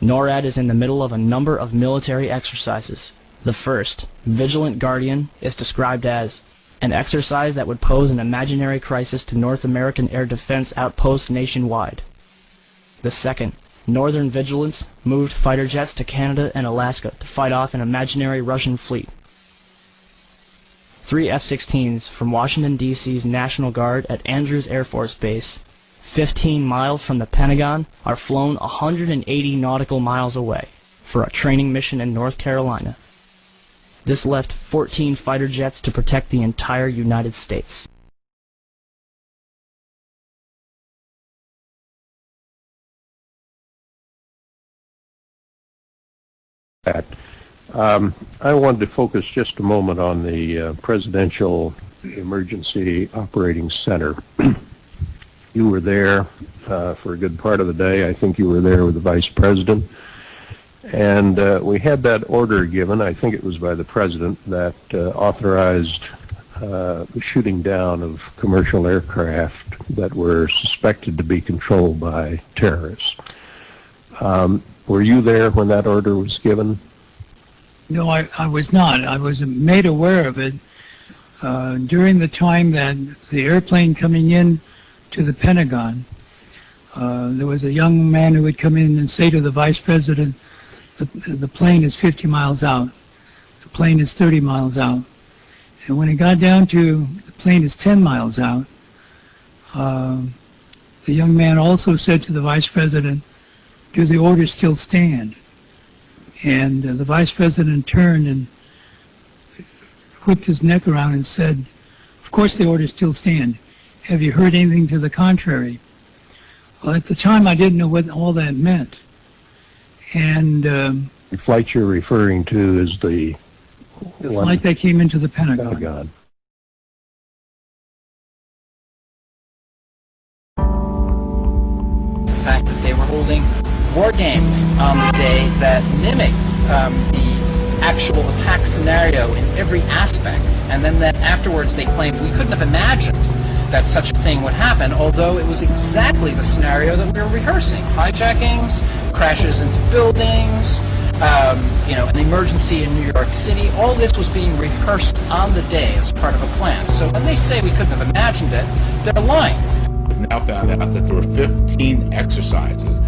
NORAD is in the middle of a number of military exercises. The first, Vigilant Guardian, is described as an exercise that would pose an imaginary crisis to North American air defense outposts nationwide. The second, Northern Vigilance, moved fighter jets to Canada and Alaska to fight off an imaginary Russian fleet. 3 F-16s from Washington, D.C.'s National Guard at Andrews Air Force Base, 15 miles from the Pentagon, are flown 180 nautical miles away for a training mission in North Carolina. This left 14 fighter jets to protect the entire United States. I wanted to focus just a moment on the Presidential Emergency Operating Center. You were there for a good part of the day. I think you were there with the Vice President. And we had that order given, I think it was by the President, that authorized the shooting down of commercial aircraft that were suspected to be controlled by terrorists. Were you there when that order was given? No, I was not. I was made aware of it during the time that the airplane coming in to the Pentagon. There was a young man who would come in and say to the Vice President, the plane is 50 miles out. The plane is 30 miles out. And when it got down to the plane is 10 miles out, the young man also said to the Vice President, do the orders still stand? And the Vice President turned and whipped his neck around and said, of course the orders still stand. Have you heard anything to the contrary? Well, at the time I didn't know what all that meant. And the flight you're referring to is the flight that came into the Pentagon. The fact that they were holding war games on the day that mimicked the actual attack scenario in every aspect, and then that afterwards they claimed we couldn't have imagined that such a thing would happen, although it was exactly the scenario that we were rehearsing. Hijackings, crashes into buildings, an emergency in New York City, all this was being rehearsed on the day as part of a plan. So when they say we couldn't have imagined it, they're lying. We've now found out that there were 15 exercises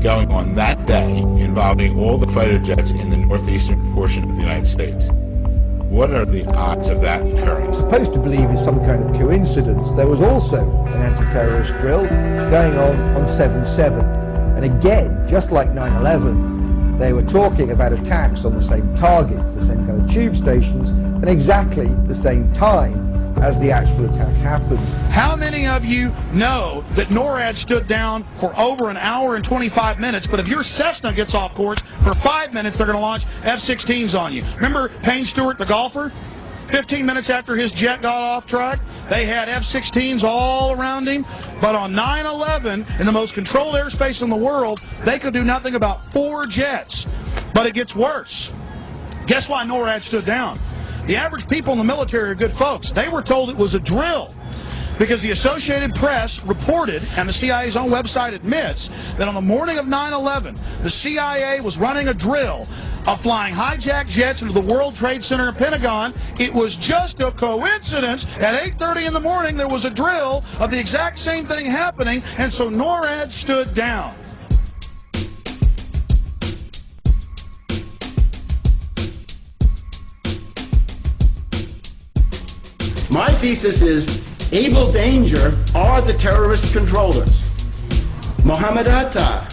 going on that day involving all the fighter jets in the northeastern portion of the United States. What are the odds of that occurring? Supposed to believe is some kind of coincidence. There was also an anti-terrorist drill going on 7/7. And again, just like 9/11, they were talking about attacks on the same targets, the same kind of tube stations, and exactly the same time as the actual attack happened. How many of you know that NORAD stood down for over an hour and 25 minutes, but if your Cessna gets off course for 5 minutes, they're going to launch F-16s on you? Remember Payne Stewart, the golfer? 15 minutes after his jet got off track, they had F-16s all around him. But on 9/11, in the most controlled airspace in the world, they could do nothing about 4 jets. But it gets worse. Guess why NORAD stood down? The average people in the military are good folks. They were told it was a drill because the Associated Press reported, and the CIA's own website admits, that on the morning of 9/11, the CIA was running a drill of flying hijacked jets into the World Trade Center and Pentagon. It was just a coincidence. At 8:30 in the morning, there was a drill of the exact same thing happening, and so NORAD stood down. My thesis is Abel Danger are the terrorist controllers. Mohammed Atta,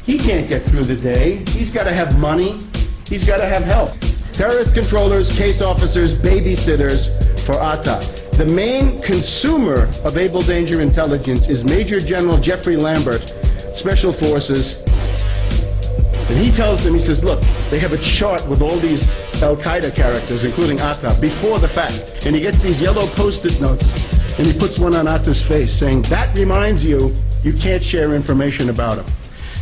He can't get through the day. He's got to have money. He's got to have help. Terrorist controllers, case officers, babysitters for Atta. The main consumer of Able Danger intelligence is Major General Jeffrey Lambert, Special Forces. And he tells them, he says, look, they have a chart with all these Al-Qaeda characters, including Atta, before the fact. And he gets these yellow Post-it notes, and he puts one on Atta's face, saying, that reminds you, you can't share information about him.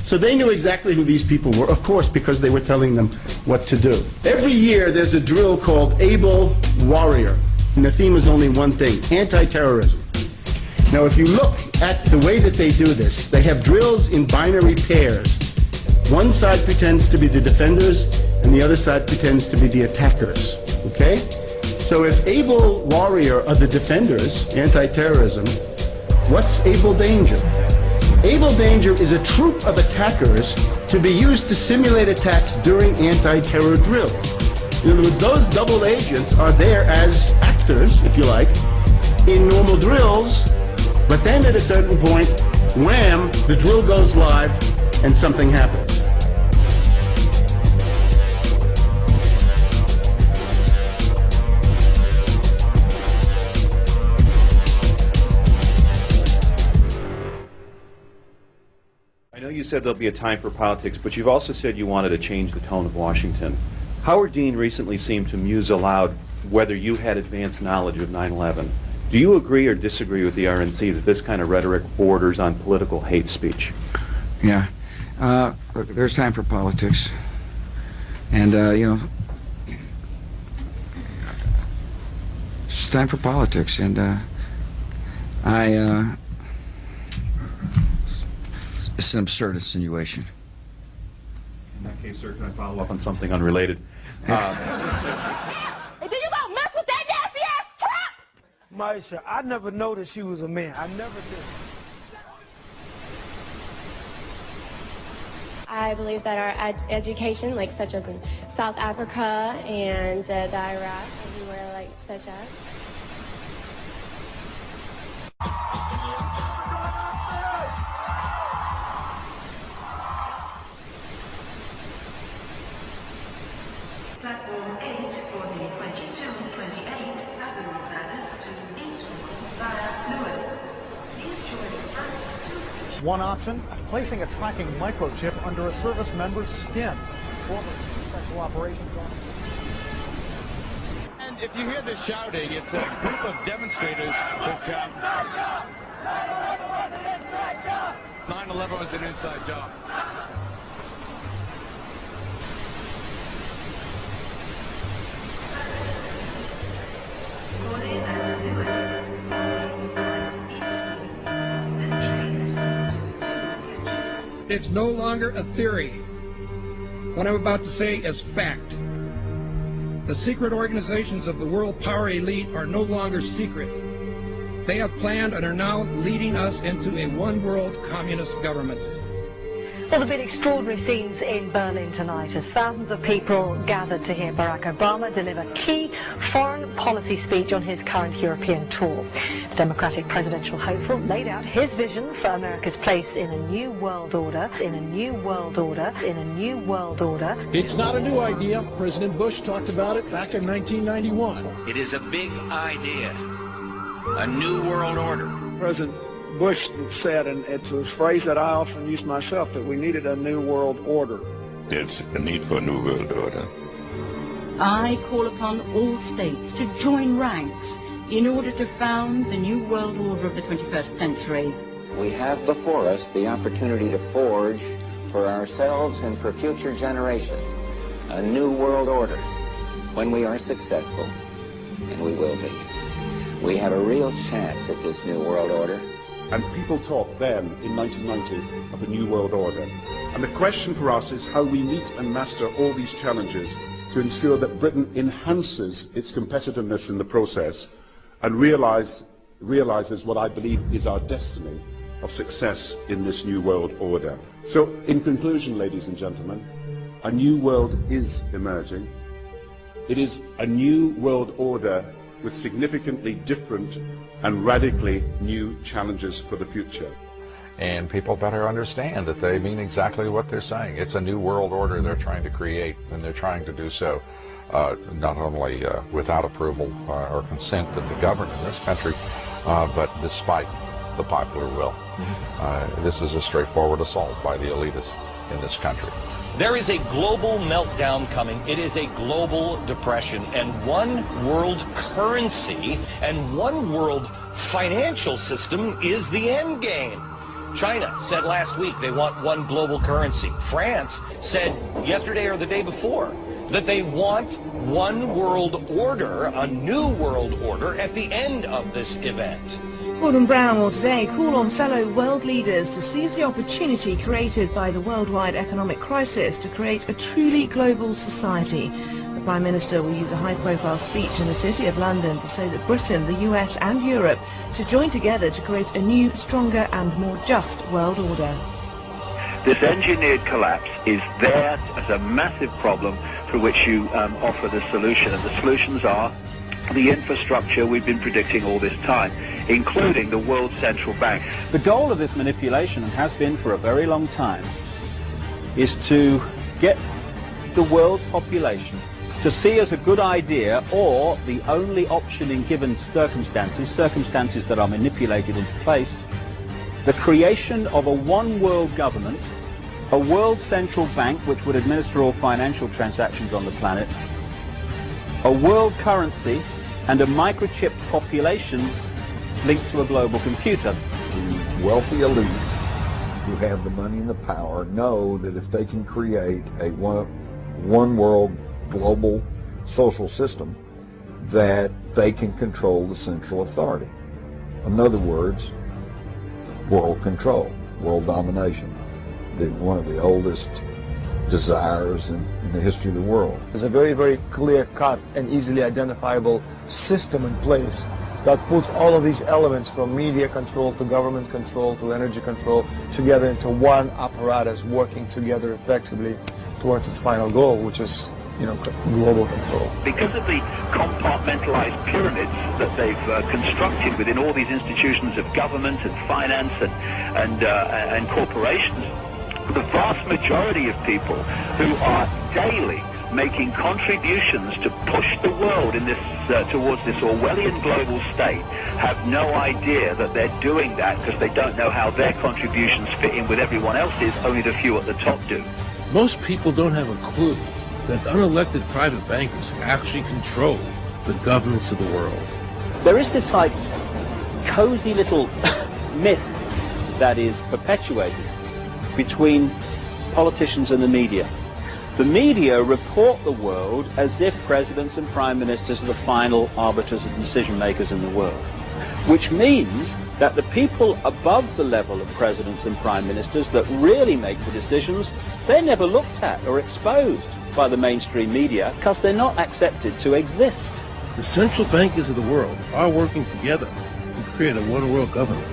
So they knew exactly who these people were, of course, because they were telling them what to do. Every year there's a drill called Able Warrior, and the theme is only one thing, anti-terrorism. Now if you look at the way that they do this, they have drills in binary pairs. One side pretends to be the defenders, and the other side pretends to be the attackers, okay? So if Able Warrior are the defenders, anti-terrorism, what's Able Danger? Able Danger is a troop of attackers to be used to simulate attacks during anti-terror drills. In other words, those double agents are there as actors, if you like, in normal drills, but then at a certain point, wham, the drill goes live and something happens. I know you said there'll be a time for politics, but you've also said you wanted to change the tone of Washington. Howard Dean recently seemed to muse aloud whether you had advanced knowledge of 9/11. Do you agree or disagree with the RNC that this kind of rhetoric borders on political hate speech? Yeah. Look, there's time for politics. And, you know, it's time for politics. And it's an absurd insinuation. In that case, sir, can I follow up on something unrelated? Hey, do you gonna mess with that nasty ass trap? Maisha, I never noticed she was a man. I never did. I believe that our education, like such as in South Africa and the Iraq, everywhere like such as. Platform 8 for the 22-28 Southern service to Eastbourne via Lewis. Please join the first two. One option, placing a tracking microchip under a service member's skin. Former Special Operations Officer. And if you hear the shouting, it's a group of demonstrators that come. 9/11 was an inside job. It's no longer a theory. What I'm about to say is fact. The secret organizations of the world power elite are no longer secret. They have planned and are now leading us into a one-world communist government. Well, there have been extraordinary scenes in Berlin tonight as thousands of people gathered to hear Barack Obama deliver key foreign policy speech on his current European tour. The Democratic presidential hopeful laid out his vision for America's place in a new world order, in a new world order, in a new world order. It's not a new idea. President Bush talked about it back in 1991. It is a big idea, a new world order. President Bush said, and it's a phrase that I often use myself, that we needed a new world order. There's a need for a new world order. I call upon all states to join ranks in order to found the new world order of the 21st century. We have before us the opportunity to forge for ourselves and for future generations a new world order. When we are successful, and we will be, we have a real chance at this new world order. And people talked then, in 1990, of a new world order. And the question for us is how we meet and master all these challenges to ensure that Britain enhances its competitiveness in the process and realizes what I believe is our destiny of success in this new world order. So, in conclusion, ladies and gentlemen, a new world is emerging. It is a new world order with significantly different and radically new challenges for the future. And people better understand that they mean exactly what they're saying. It's a new world order they're trying to create, and they're trying to do so not only without approval or consent of the government in this country, but despite the popular will. This is a straightforward assault by the elitists in this country. There is a global meltdown coming. It is a global depression, and one world currency and one world financial system is the end game. China said last week they want one global currency. France said yesterday or the day before that they want one world order, a new world order, at the end of this event. Gordon Brown will today call on fellow world leaders to seize the opportunity created by the worldwide economic crisis to create a truly global society. The Prime Minister will use a high-profile speech in the City of London to say that Britain, the US and Europe should join together to create a new, stronger and more just world order. This engineered collapse is there as a massive problem through which you offer the solution, and the solutions are the infrastructure we've been predicting all this time, including the World Central Bank. The goal of this manipulation, and has been for a very long time, is to get the world population to see as a good idea, or the only option in given circumstances that are manipulated into place, the creation of a one world government, a world central bank which would administer all financial transactions on the planet, a world currency, and a microchipped population linked to a global computer. The wealthy elite who have the money and the power know that if they can create a one world global social system, that they can control the central authority. In other words, world control, world domination, one of the oldest desires in the history of the world. There's a very, very clear-cut and easily identifiable system in place that puts all of these elements, from media control to government control to energy control, together into one apparatus working together effectively towards its final goal, which is, global control. Because of the compartmentalized pyramids that they've constructed within all these institutions of government and finance and corporations, the vast majority of people who are daily making contributions to push the world in this towards this Orwellian global state have no idea that they're doing that, because they don't know how their contributions fit in with everyone else's. Only the few at the top do. Most people don't have a clue that unelected private bankers actually control the governments of the world. There is this cozy little myth that is perpetuated between politicians and the media. The media report the world as if presidents and prime ministers are the final arbiters and decision makers in the world, which means that the people above the level of presidents and prime ministers that really make the decisions, they're never looked at or exposed by the mainstream media because they're not accepted to exist. The central bankers of the world are working together to create a one-world government.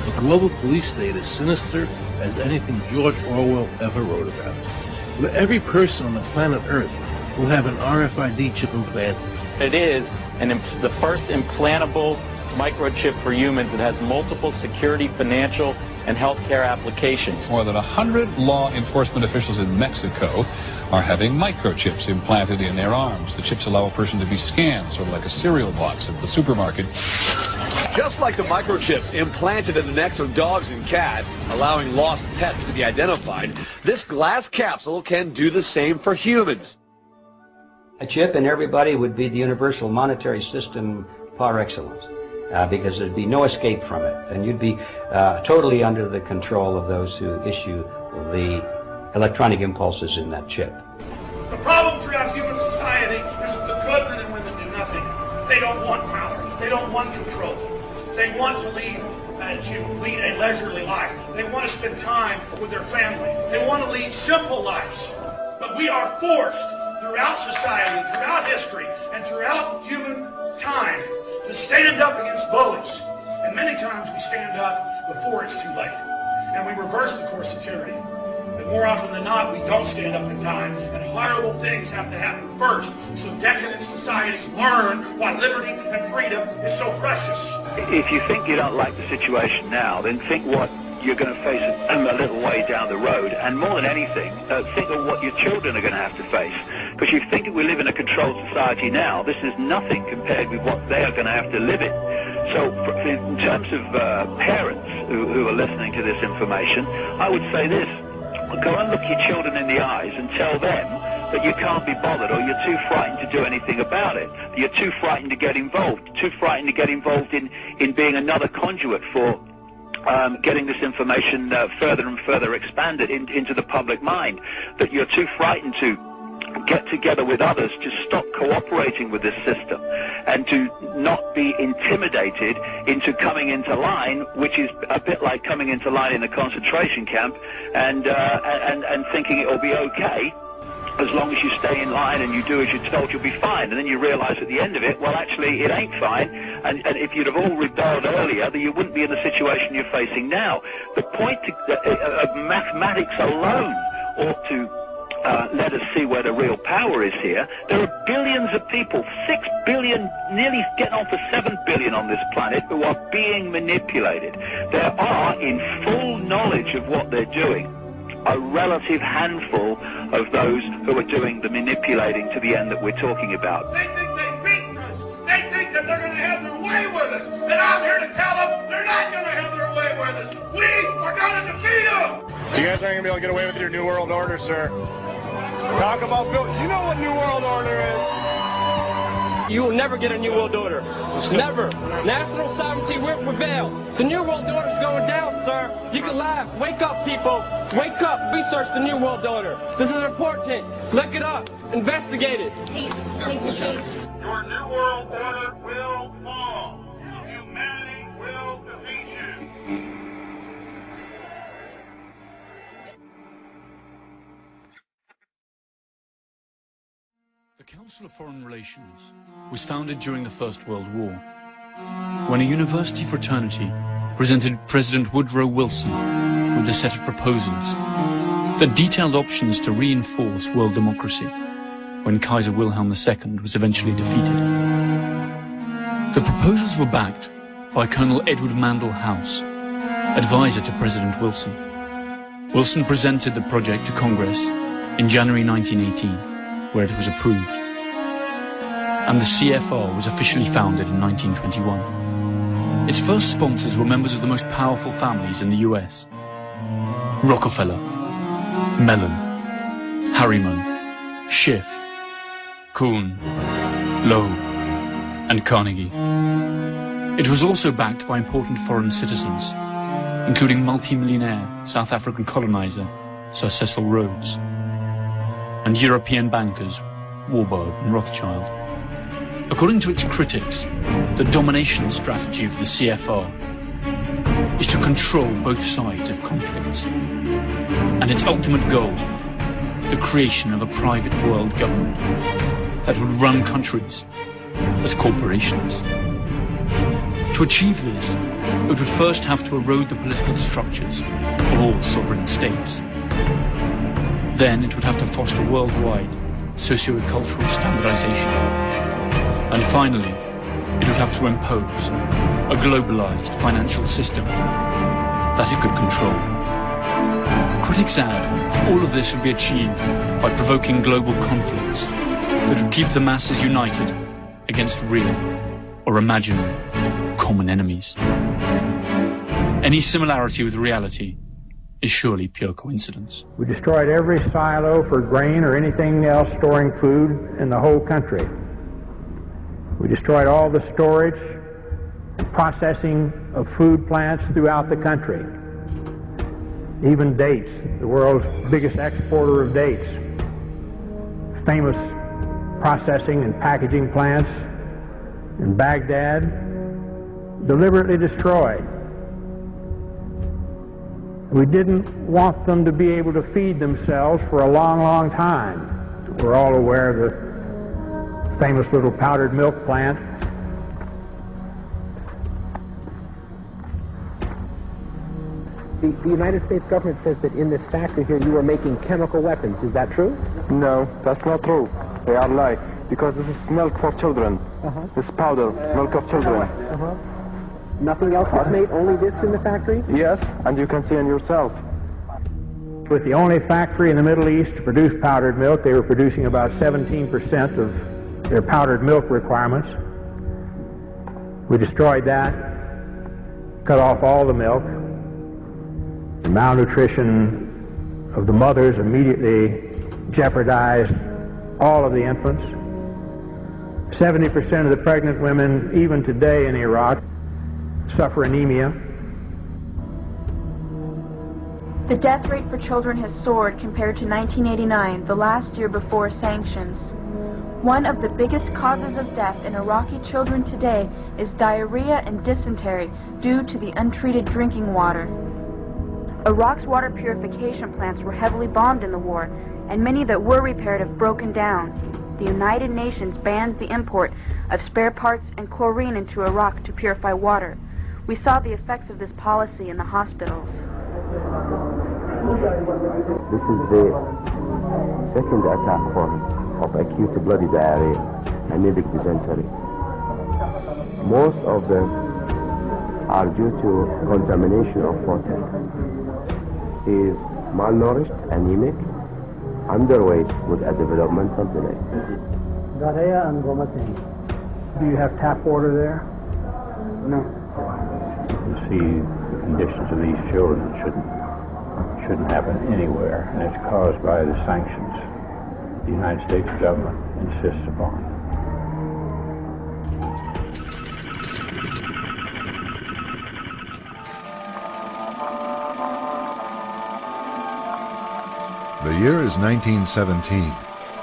The global police state is sinister as anything George Orwell ever wrote about. Where every person on the planet Earth will have an RFID chip implanted. It is the first implantable microchip for humans that has multiple security, financial, and healthcare applications. More than 100 law enforcement officials in Mexico are having microchips implanted in their arms. The chips allow a person to be scanned, sort of like a cereal box at the supermarket. Just like the microchips implanted in the necks of dogs and cats, allowing lost pets to be identified, this glass capsule can do the same for humans. A chip in everybody would be the universal monetary system par excellence, because there'd be no escape from it, and you'd be totally under the control of those who issue the electronic impulses in that chip. The problem throughout human society is that the good men and women do nothing. They don't want power. They don't want control. They want to lead a leisurely life. They want to spend time with their family. They want to lead simple lives. But we are forced throughout society, throughout history, and throughout human time to stand up against bullies. And many times we stand up before it's too late. And we reverse the course of tyranny. But more often than not, we don't stand up in time, and horrible things have to happen first, so decadent societies learn why liberty and freedom is so precious. If you think you don't like the situation now, then think what you're going to face a little way down the road. And more than anything, think of what your children are going to have to face. Because you think we live in a controlled society now, this is nothing compared with what they are going to have to live in. So in terms of parents who are listening to this information, I would say this. Go and look your children in the eyes and tell them that you can't be bothered, or you're too frightened to do anything about it. You're too frightened to get involved, in being another conduit for getting this information further and further expanded into the public mind. That you're too frightened to get together with others to stop cooperating with this system and to not be intimidated into coming into line, which is a bit like coming into line in a concentration camp and thinking it'll be okay. As long as you stay in line and you do as you're told, you'll be fine. And then you realize at the end of it, well, actually, it ain't fine. And if you'd have all rebelled earlier, then you wouldn't be in the situation you're facing now. The point of mathematics alone ought to let us see where the real power is here. There are billions of people, 6 billion, nearly getting on for 7 billion on this planet, who are being manipulated. There are, in full knowledge of what they're doing, a relative handful of those who are doing the manipulating to the end that we're talking about. They think they've beaten us. They think that they're going to have their way with us. And I'm here to tell them they're not going to have their way with us. We are going to defeat them. You guys aren't going to be able to get away with your New World Order, sir. Talk about Bill. You know what New World Order is. You will never get a New World Order. Never. National sovereignty will prevail. The New World Order is going down, sir. You can laugh. Wake up, people. Wake up. Research the New World Order. This is important. Look it up. Investigate it. Your New World Order will fall. Humanity will defeat you. The Council of Foreign Relations was founded during the First World War, when a university fraternity presented President Woodrow Wilson with a set of proposals that detailed options to reinforce world democracy when Kaiser Wilhelm II was eventually defeated. The proposals were backed by Colonel Edward Mandell House, advisor to President Wilson. Wilson presented the project to Congress in January 1918, where it was approved, and the CFR was officially founded in 1921. Its first sponsors were members of the most powerful families in the US: Rockefeller, Mellon, Harriman, Schiff, Kuhn, Loeb, and Carnegie. It was also backed by important foreign citizens, including multimillionaire South African colonizer Sir Cecil Rhodes, and European bankers Warburg and Rothschild. According to its critics, the domination strategy of the CFR is to control both sides of conflicts, and its ultimate goal, the creation of a private world government that would run countries as corporations. To achieve this, it would first have to erode the political structures of all sovereign states. Then it would have to foster worldwide socio-cultural standardization. And finally, it would have to impose a globalized financial system that it could control. Critics add all of this would be achieved by provoking global conflicts that would keep the masses united against real or imaginary common enemies. Any similarity with reality is surely pure coincidence. We destroyed every silo for grain or anything else storing food in the whole country. We destroyed all the storage and processing of food plants throughout the country. Even dates, the world's biggest exporter of dates. Famous processing and packaging plants in Baghdad, deliberately destroyed. We didn't want them to be able to feed themselves for a long, long time. We're all aware of the famous little powdered milk plant. The United States government says that in this factory here you are making chemical weapons. Is that true? No, that's not true. They are lying. Because this is milk for children. This powder, milk of children. Nothing else was made, only this in the factory? Yes, and you can see it yourself. With the only factory in the Middle East to produce powdered milk, they were producing about 17% of their powdered milk requirements. We destroyed that, cut off all the milk. The malnutrition of the mothers immediately jeopardized all of the infants. 70% of the pregnant women, even today in Iraq, suffer anemia. The death rate for children has soared compared to 1989, the last year before sanctions. One of the biggest causes of death in Iraqi children today is diarrhea and dysentery due to the untreated drinking water. Iraq's water purification plants were heavily bombed in the war, and many that were repaired have broken down. The United Nations bans the import of spare parts and chlorine into Iraq to purify water. We saw the effects of this policy in the hospitals. This is the second attack form of acute bloody diarrhea, anemic dysentery. Most of them are due to contamination of water. He is malnourished, anemic, underweight with a developmental delay. Do you have tap water there? No. You see, the conditions of these children shouldn't happen anywhere, and it's caused by the sanctions the United States government insists upon. The year is 1917,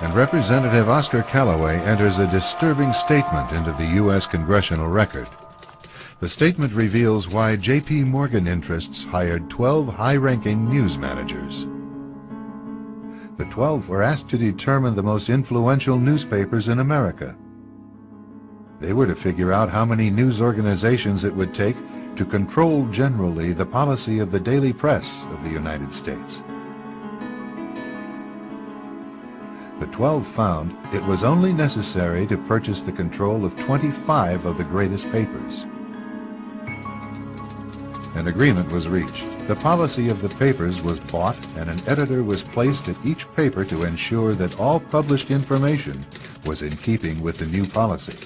and Representative Oscar Callaway enters a disturbing statement into the U.S. Congressional Record. The statement reveals why J.P. Morgan interests hired 12 high-ranking news managers. The 12 were asked to determine the most influential newspapers in America. They were to figure out how many news organizations it would take to control generally the policy of the daily press of the United States. The 12 found it was only necessary to purchase the control of 25 of the greatest papers. An agreement was reached. The policy of the papers was bought, and an editor was placed at each paper to ensure that all published information was in keeping with the new policy.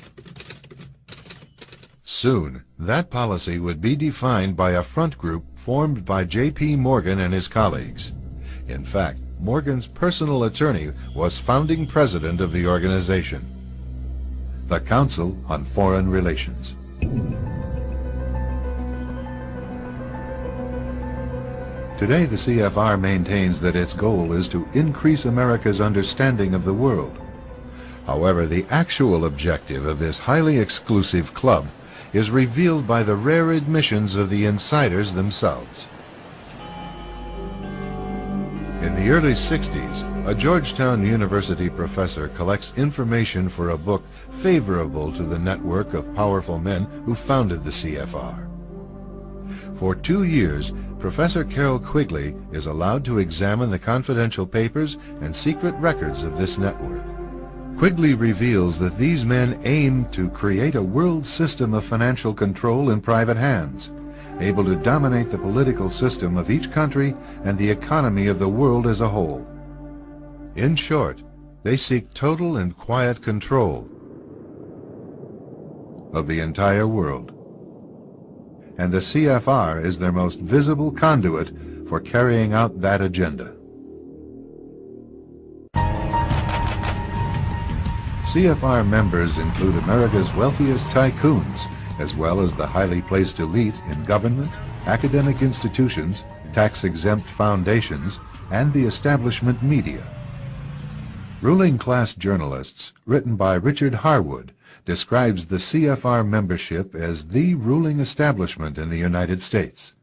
Soon, that policy would be defined by a front group formed by J.P. Morgan and his colleagues. In fact, Morgan's personal attorney was founding president of the organization, the Council on Foreign Relations. Today, the CFR maintains that its goal is to increase America's understanding of the world. However, the actual objective of this highly exclusive club is revealed by the rare admissions of the insiders themselves. In the early 60s, a Georgetown University professor collects information for a book favorable to the network of powerful men who founded the CFR. For 2 years, Professor Carroll Quigley is allowed to examine the confidential papers and secret records of this network. Quigley reveals that these men aim to create a world system of financial control in private hands, able to dominate the political system of each country and the economy of the world as a whole. In short, they seek total and quiet control of the entire world. And the CFR is their most visible conduit for carrying out that agenda. CFR members include America's wealthiest tycoons, as well as the highly placed elite in government, academic institutions, tax-exempt foundations, and the establishment media. Ruling Class Journalists, written by Richard Harwood, describes the CFR membership as the ruling establishment in the United States.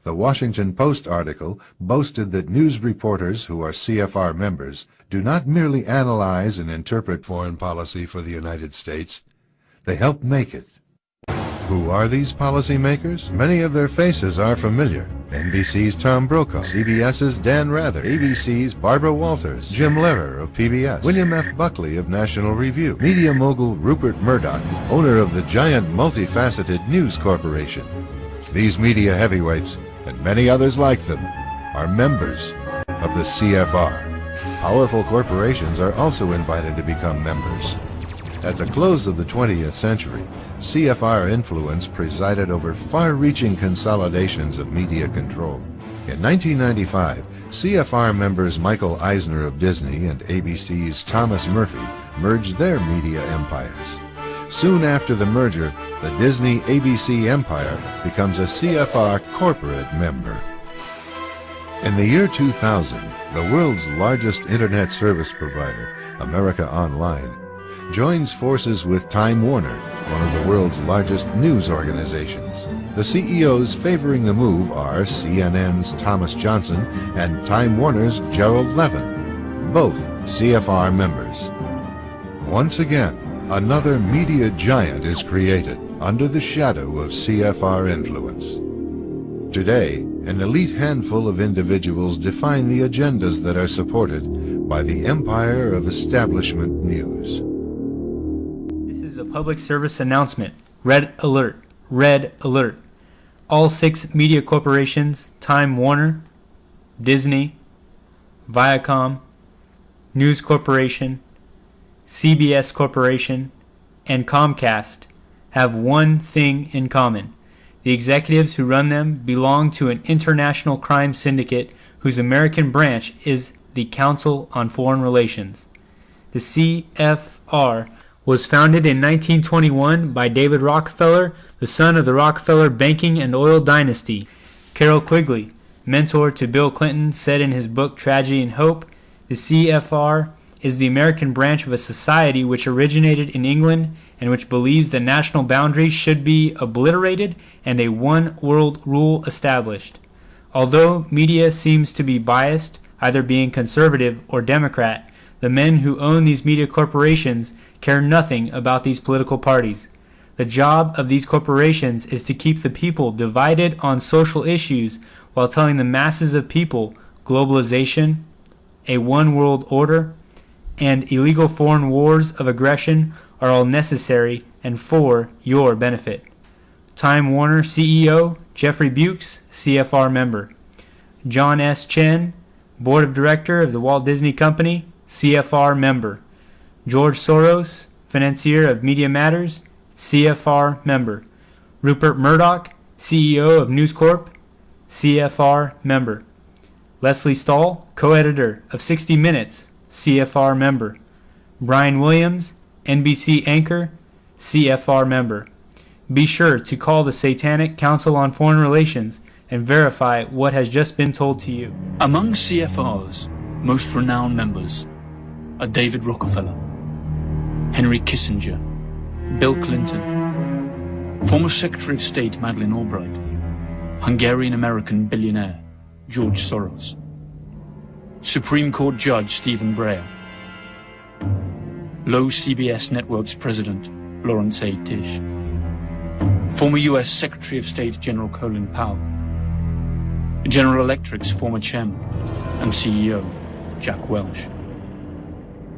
The Washington Post article boasted that news reporters who are CFR members do not merely analyze and interpret foreign policy for the United States, they help make it. Who are these policymakers? Many of their faces are familiar. NBC's Tom Brokaw, CBS's Dan Rather, ABC's Barbara Walters, Jim Lehrer of PBS, William F. Buckley of National Review, media mogul Rupert Murdoch, owner of the giant multifaceted News Corporation. These media heavyweights, and many others like them, are members of the CFR. Powerful corporations are also invited to become members. At the close of the 20th century, CFR influence presided over far-reaching consolidations of media control. In 1995, CFR members Michael Eisner of Disney and ABC's Thomas Murphy merged their media empires. Soon after the merger, the Disney-ABC empire becomes a CFR corporate member. In the year 2000, the world's largest internet service provider, America Online, joins forces with Time Warner, one of the world's largest news organizations. The CEOs favoring the move are CNN's Thomas Johnson and Time Warner's Gerald Levin, both CFR members. Once again, another media giant is created under the shadow of CFR influence. Today, an elite handful of individuals define the agendas that are supported by the empire of establishment news. This is a public service announcement. Red alert. Red alert. All 6 media corporations, Time Warner, Disney, Viacom, News Corporation, CBS Corporation, and Comcast, have one thing in common. The executives who run them belong to an international crime syndicate whose American branch is the Council on Foreign Relations. The CFR was founded in 1921 by David Rockefeller, the son of the Rockefeller banking and oil dynasty. Carroll Quigley, mentor to Bill Clinton, said in his book Tragedy and Hope, the CFR is the American branch of a society which originated in England and which believes that national boundaries should be obliterated and a one-world rule established. Although media seems to be biased, either being conservative or Democrat, the men who own these media corporations care nothing about these political parties. The job of these corporations is to keep the people divided on social issues while telling the masses of people globalization, a one-world order, and illegal foreign wars of aggression are all necessary and for your benefit. Time Warner CEO Jeffrey Bukes, CFR member. John S. Chen, Board of Director of the Walt Disney Company, CFR member. George Soros, financier of Media Matters, CFR member. Rupert Murdoch, CEO of News Corp, CFR member. Leslie Stahl, co-editor of 60 Minutes, CFR member. Brian Williams, NBC anchor, CFR member. Be sure to call the Satanic Council on Foreign Relations and verify what has just been told to you. Among CFR's most renowned members are David Rockefeller, Henry Kissinger, Bill Clinton, former Secretary of State Madeleine Albright, Hungarian-American billionaire George Soros, Supreme Court Judge Stephen Breyer, Low CBS Network's President Lawrence A. Tisch, former U.S. Secretary of State General Colin Powell, General Electric's former chairman and CEO Jack Welch,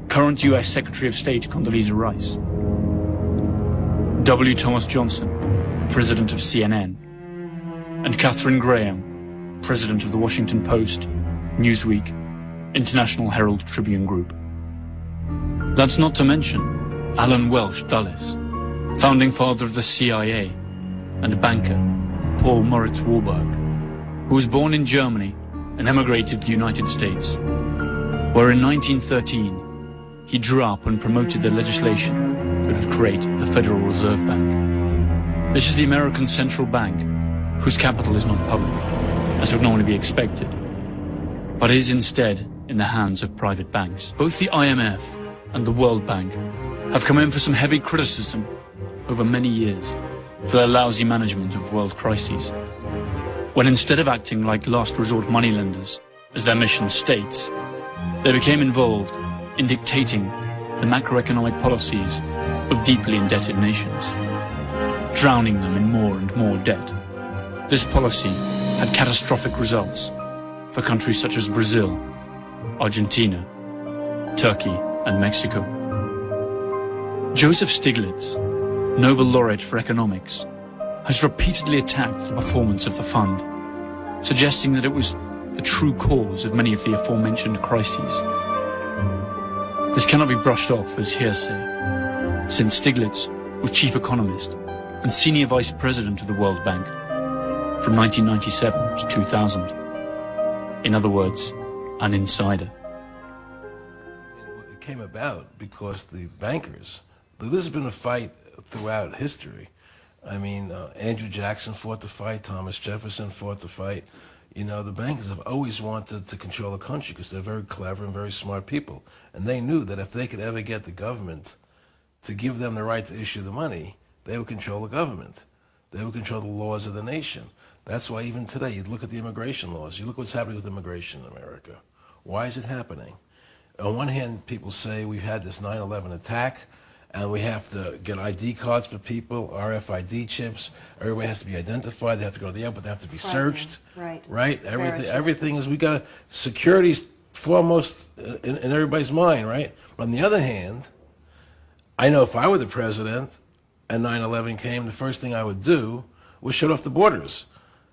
current U.S. Secretary of State Condoleezza Rice, W. Thomas Johnson, President of CNN, and Katharine Graham, President of the Washington Post, Newsweek, International Herald Tribune Group. That's not to mention Alan Welsh Dulles, founding father of the CIA, and banker Paul Moritz Warburg, who was born in Germany and emigrated to the United States, where in 1913 he drew up and promoted the legislation that would create the Federal Reserve Bank. This is the American Central Bank, whose capital is not public, as would normally be expected, but is instead in the hands of private banks. Both the IMF and the World Bank have come in for some heavy criticism over many years for their lousy management of world crises, when instead of acting like last resort moneylenders, as their mission states, they became involved in dictating the macroeconomic policies of deeply indebted nations. drowning them in more and more debt. This policy had catastrophic results for countries such as Brazil, Argentina, Turkey, and Mexico. Joseph Stiglitz, Nobel laureate for economics, has repeatedly attacked the performance of the fund, suggesting that it was the true cause of many of the aforementioned crises. This cannot be brushed off as hearsay, since Stiglitz was chief economist and senior vice president of the World Bank from 1997 to 2000. In other words, an insider. It came about because the bankers, this has been a fight throughout history. I mean, Andrew Jackson fought the fight, Thomas Jefferson fought the fight. You know, the bankers have always wanted to control the country because they're very clever and very smart people. And they knew that if they could ever get the government to give them the right to issue the money, they would control the government. They would control the laws of the nation. That's why even today, you look at the immigration laws. You look what's happening with immigration in America. Why is it happening? On one hand, people say we've had this 9/11 attack, and we have to get ID cards for people, RFID chips. Everybody has to be identified. They have to go to the airport. They have to be searched. Right. Right? Everything is, we got security's foremost in everybody's mind, right? But on the other hand, I know if I were the president and 9/11 came, the first thing I would do was shut off the borders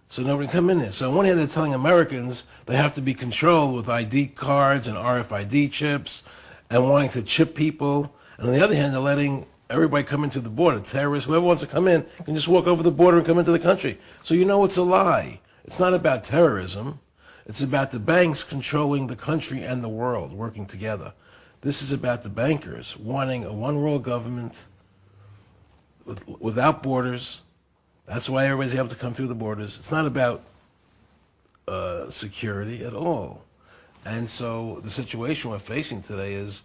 so nobody can come in there. So on one hand, they're telling Americans they have to be controlled with ID cards and RFID chips and wanting to chip people. And on the other hand, they're letting everybody come into the border. Terrorists, whoever wants to come in, can just walk over the border and come into the country. So you know it's a lie. It's not about terrorism. It's about the banks controlling the country and the world, working together. This is about the bankers wanting a one-world government without borders. That's why everybody's able to come through the borders. It's not about security at all. And so the situation we're facing today is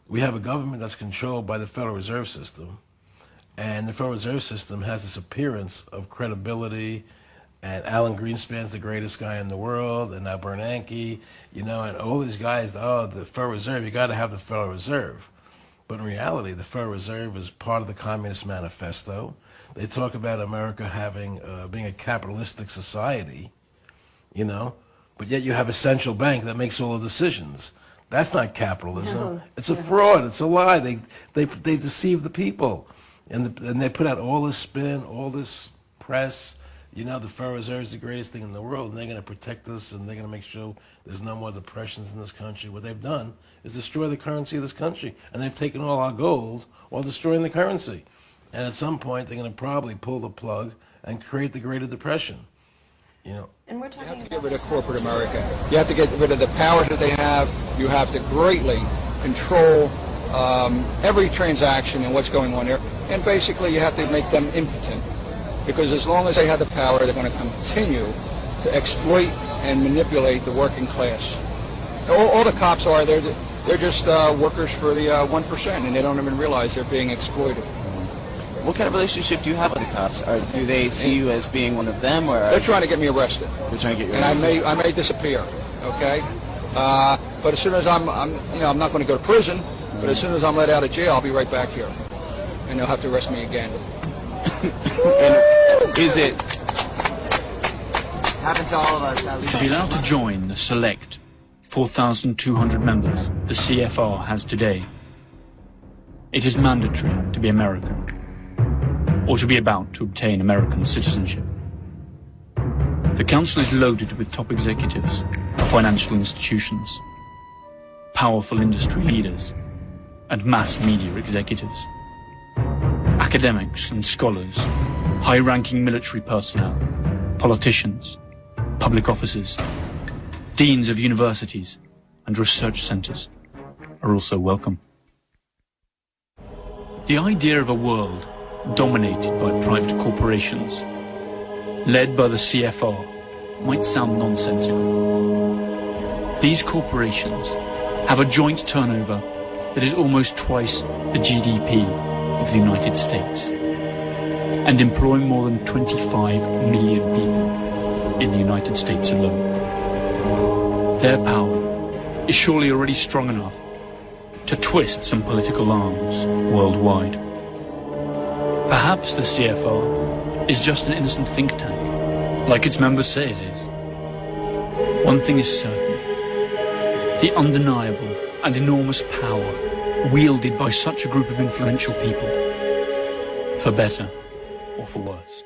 we have a government that's controlled by the Federal Reserve System, and the Federal Reserve System has this appearance of credibility, and Alan Greenspan's the greatest guy in the world, and now Bernanke, you know, and all these guys, oh, the Federal Reserve, you got to have the Federal Reserve. But in reality, the Federal Reserve is part of the Communist Manifesto. They talk about America having, being a capitalistic society, you know, but yet you have a central bank that makes all the decisions. That's not capitalism. No. It's a fraud. It's a lie. They deceive the people, and they put out all this spin, all this press. You know, the Federal Reserve is the greatest thing in the world, and they're going to protect us, and they're going to make sure there's no more depressions in this country. What they've done is destroy the currency of this country, and they've taken all our gold while destroying the currency. And at some point, they're going to probably pull the plug and create the Greater Depression. You know. And we're talking you have to get rid of corporate America. You have to get rid of the powers that they have. You have to greatly control every transaction and what's going on there. And basically, you have to make them impotent. Because as long as they have the power, they're going to continue to exploit and manipulate the working class. All the cops are, they're just workers for the 1%, and they don't even realize they're being exploited. What kind of relationship do you have with the cops? Or do they see you as being one of them, or they're trying to get me arrested? They're trying to get you arrested. arrested. And I may disappear. Okay, but as soon as I'm not going to go to prison. But as soon as I'm let out of jail, I'll be right back here, and they'll have to arrest me again. And is it happened to all of us? At least. To be allowed to join the select 4,200 members the CFR has today, it is mandatory to be American, or to be about to obtain American citizenship. The council is loaded with top executives of financial institutions, powerful industry leaders, and mass media executives, academics and scholars, high-ranking military personnel, politicians, public officers, deans of universities, and research centers are also welcome. The idea of a world dominated by private corporations, led by the CFR, might sound nonsensical. These corporations have a joint turnover that is almost twice the GDP of the United States, and employ more than 25 million people in the United States alone. Their power is surely already strong enough to twist some political arms worldwide. Perhaps the CFR is just an innocent think tank, like its members say it is. One thing is certain: the undeniable and enormous power wielded by such a group of influential people, for better or for worse.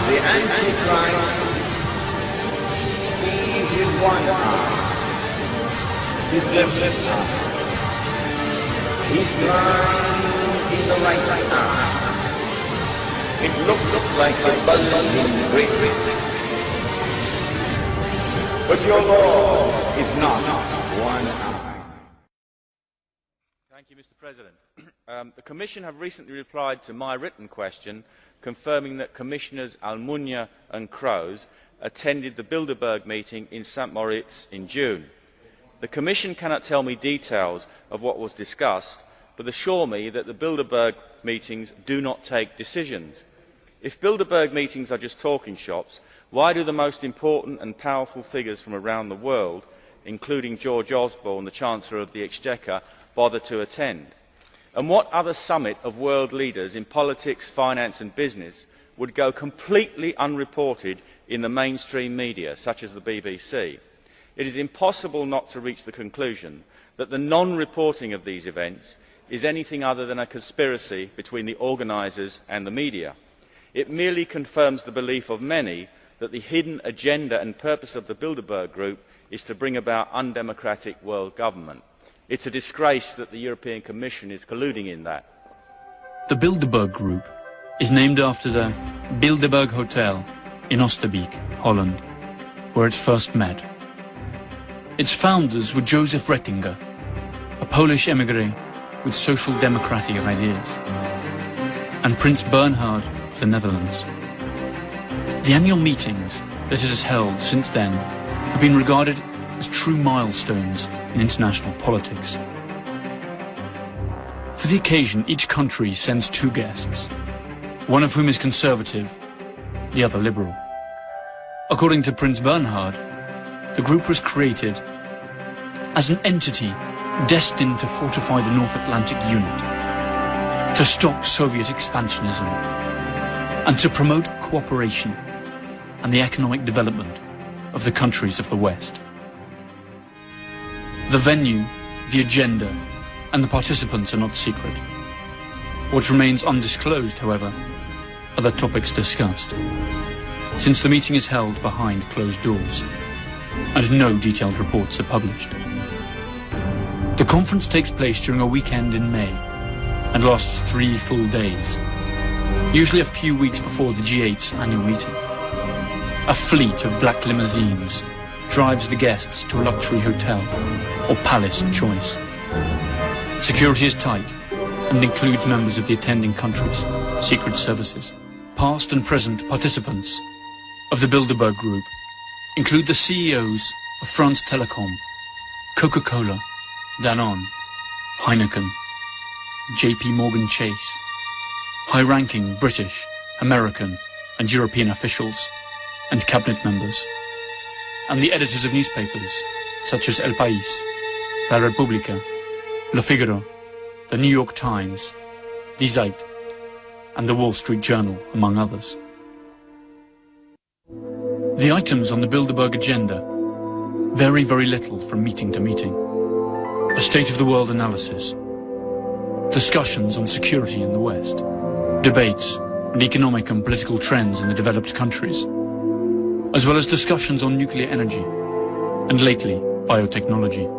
The Antichrist sees in one eye his left eye. He's blind in the right eye. It looks like a buzzing great. But your Lord is not one eye. Thank you, Mr. President. The Commission have recently replied to my written question confirming that Commissioners Almunia and Kroes attended the Bilderberg meeting in St Moritz in June. The Commission cannot tell me details of what was discussed, but assure me that the Bilderberg meetings do not take decisions. If Bilderberg meetings are just talking shops, why do the most important and powerful figures from around the world, including George Osborne, the Chancellor of the Exchequer, bother to attend? And what other summit of world leaders in politics, finance and business would go completely unreported in the mainstream media, such as the BBC? It is impossible not to reach the conclusion that the non-reporting of these events is anything other than a conspiracy between the organisers and the media. It merely confirms the belief of many that the hidden agenda and purpose of the Bilderberg Group is to bring about undemocratic world government. It's a disgrace that the European Commission is colluding in that. The Bilderberg Group is named after the Bilderberg Hotel in Oosterbeek, Holland, where it first met. Its founders were Joseph Rettinger, a Polish emigre with social democratic ideas, and Prince Bernhard of the Netherlands. The annual meetings that it has held since then have been regarded as true milestones in international politics. For the occasion, each country sends two guests, one of whom is conservative, the other liberal. According to Prince Bernhard, the group was created as an entity destined to fortify the North Atlantic Unit, to stop Soviet expansionism, and to promote cooperation and the economic development of the countries of the West. The venue, the agenda, and the participants are not secret. What remains undisclosed, however, are the topics discussed, since the meeting is held behind closed doors, and no detailed reports are published. The conference takes place during a weekend in May, and lasts 3 full days, usually a few weeks before the G8's annual meeting. A fleet of black limousines drives the guests to a luxury hotel or palace of choice. Security is tight and includes members of the attending countries' secret services. Past and present participants of the Bilderberg Group include the CEOs of France Telecom, Coca-Cola, Danone, Heineken, JP Morgan Chase, high-ranking British, American and European officials and cabinet members, and the editors of newspapers such as El País, La Repubblica, Le Figaro, the New York Times, Die Zeit, and the Wall Street Journal, among others. The items on the Bilderberg agenda vary very little from meeting to meeting. A state-of-the-world analysis discussions on security in the West, debates on economic and political trends in the developed countries, as well as discussions on nuclear energy, and lately, biotechnology.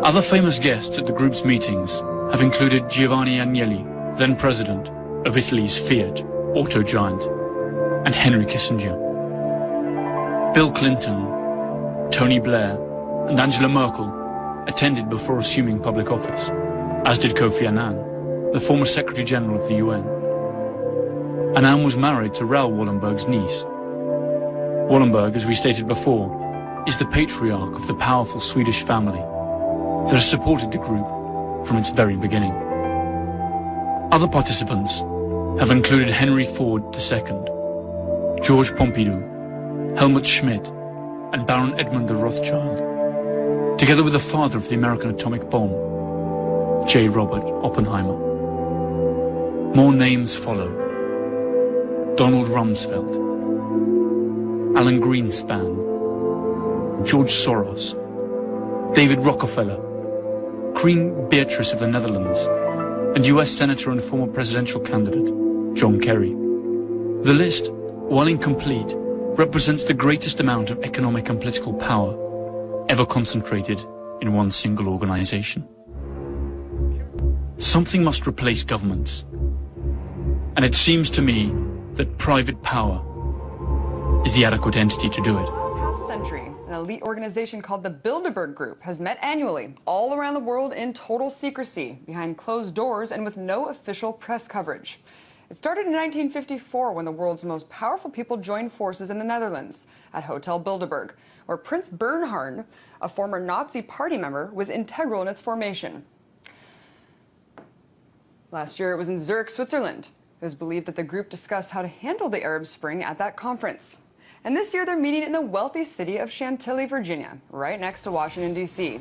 Other famous guests at the group's meetings have included Giovanni Agnelli, then president of Italy's Fiat auto giant, and Henry Kissinger. Bill Clinton, Tony Blair, and Angela Merkel attended before assuming public office, as did Kofi Annan, the former Secretary General of the UN. Annan was married to Raoul Wallenberg's niece. Wallenberg, as we stated before, is the patriarch of the powerful Swedish family that has supported the group from its very beginning. Other participants have included Henry Ford II, Georges Pompidou, Helmut Schmidt, and Baron Edmund de Rothschild, together with the father of the American atomic bomb, J. Robert Oppenheimer. More names follow: Donald Rumsfeld, Alan Greenspan, George Soros, David Rockefeller, Queen Beatrice of the Netherlands, and US Senator and former presidential candidate, John Kerry. The list, while incomplete, represents the greatest amount of economic and political power ever concentrated in one single organization. Something must replace governments, and it seems to me that private power is the adequate entity to do it. Half-century, an elite organization called the Bilderberg Group has met annually all around the world in total secrecy, behind closed doors and with no official press coverage. It started in 1954 when the world's most powerful people joined forces in the Netherlands at Hotel Bilderberg, where Prince Bernhard, a former Nazi party member, was integral in its formation. Last year it was in Zurich, Switzerland. It was believed that the group discussed how to handle the Arab Spring at that conference. And this year they're meeting in the wealthy city of Chantilly, Virginia, right next to Washington, D.C.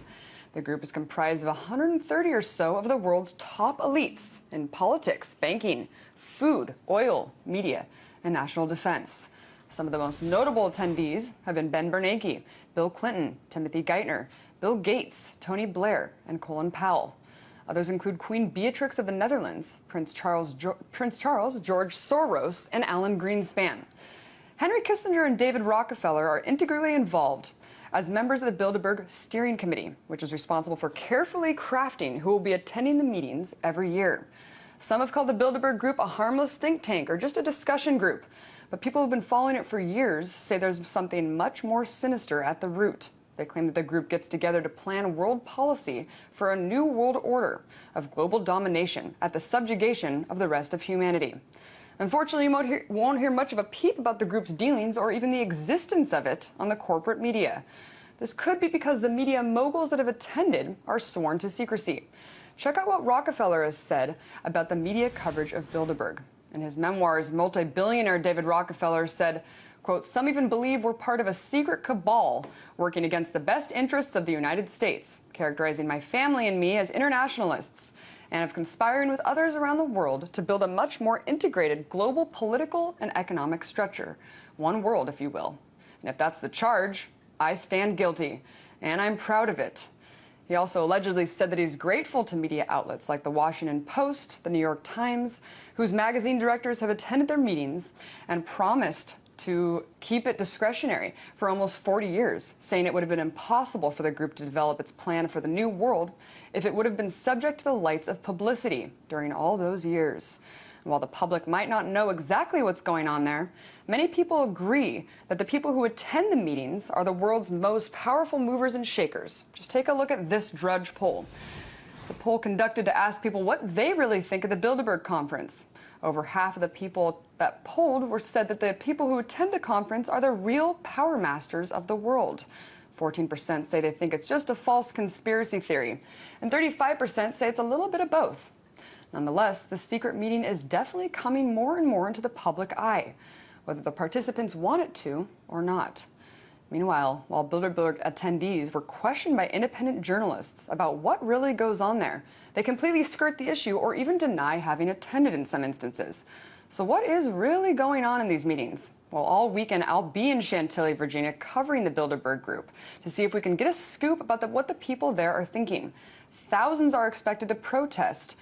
The group is comprised of 130 or so of the world's top elites in politics, banking, food, oil, media, and national defense. Some of the most notable attendees have been Ben Bernanke, Bill Clinton, Timothy Geithner, Bill Gates, Tony Blair, and Colin Powell. Others include Queen Beatrix of the Netherlands, Prince Charles, George Soros, and Alan Greenspan. Henry Kissinger and David Rockefeller are integrally involved as members of the Bilderberg Steering Committee, which is responsible for carefully crafting who will be attending the meetings every year. Some have called the Bilderberg Group a harmless think tank or just a discussion group, but people who've been following it for years say there's something much more sinister at the root. They claim that the group gets together to plan world policy for a new world order of global domination at the subjugation of the rest of humanity. Unfortunately, you won't hear much of a peep about the group's dealings or even the existence of it on the corporate media. This could be because the media moguls that have attended are sworn to secrecy. Check out what Rockefeller has said about the media coverage of Bilderberg. In his memoirs, multi-billionaire David Rockefeller said, quote, "Some even believe we're part of a secret cabal working against the best interests of the United States, characterizing my family and me as internationalists, and of conspiring with others around the world to build a much more integrated global political and economic structure. One world, if you will. And if that's the charge, I stand guilty, and I'm proud of it." He also allegedly said that he's grateful to media outlets like the Washington Post, the New York Times, whose magazine directors have attended their meetings and promised to keep it discretionary for almost 40 years, saying it would have been impossible for the group to develop its plan for the new world if it would have been subject to the lights of publicity during all those years. And while the public might not know exactly what's going on there, many people agree that the people who attend the meetings are the world's most powerful movers and shakers. Just take a look at this Drudge poll. It's a poll conducted to ask people what they really think of the Bilderberg Conference. Over half of the people that polled said that the people who attend the conference are the real power masters of the world. 14% say they think it's just a false conspiracy theory, and 35% say it's a little bit of both. Nonetheless, the secret meeting is definitely coming more and more into the public eye, whether the participants want it to or not. Meanwhile, while Bilderberg attendees were questioned by independent journalists about what really goes on there, they completely skirt the issue or even deny having attended in some instances. So what is really going on in these meetings? Well, all weekend I'll be in Chantilly, Virginia, covering the Bilderberg Group to see if we can get a scoop about what the people there are thinking. thousands are expected to protest.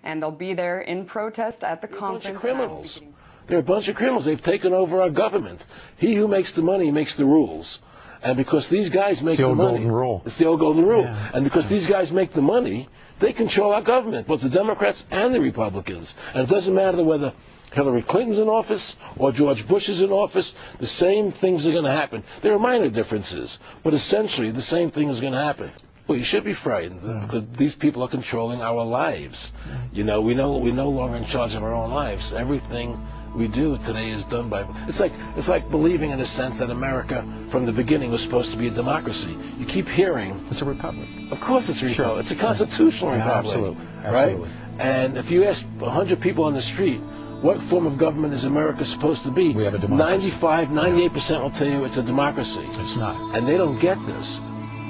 And they'll be there in protest at the conference. They're a bunch of criminals. They're a bunch of criminals. They've taken over our government. He who makes the money makes the rules. And because these guys make the money, golden rule. It's the old golden rule. Yeah. And because these guys make the money, they control our government, both the Democrats and the Republicans. And it doesn't matter whether Hillary Clinton's in office or George Bush is in office, the same things are going to happen. There are minor differences, but essentially the same thing is going to happen. Well, you should be frightened because these people are controlling our lives. You know, we're no longer in charge of our own lives. Everything we do today is done by. It's like believing, in a sense, that America from the beginning was supposed to be a democracy. You keep hearing it's a republic. Of course, it's a republic. Sure. It's a constitutional republic. Absolutely. Right? And if you ask 100 people on the street, what form of government is America supposed to be? We have a democracy. 98% will tell you it's a democracy. It's not. And they don't get this.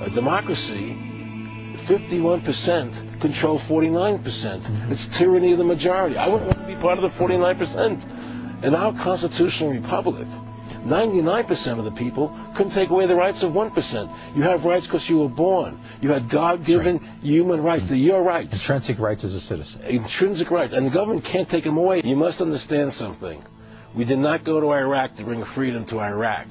A democracy, 51% control 49%. Mm-hmm. It's tyranny of the majority. I wouldn't want to be part of the 49%. In our constitutional republic, 99% of the people couldn't take away the rights of 1%. You have rights because you were born. You had God-given human rights. They're your rights. Intrinsic rights as a citizen. Intrinsic rights. And the government can't take them away. You must understand something. We did not go to Iraq to bring freedom to Iraq.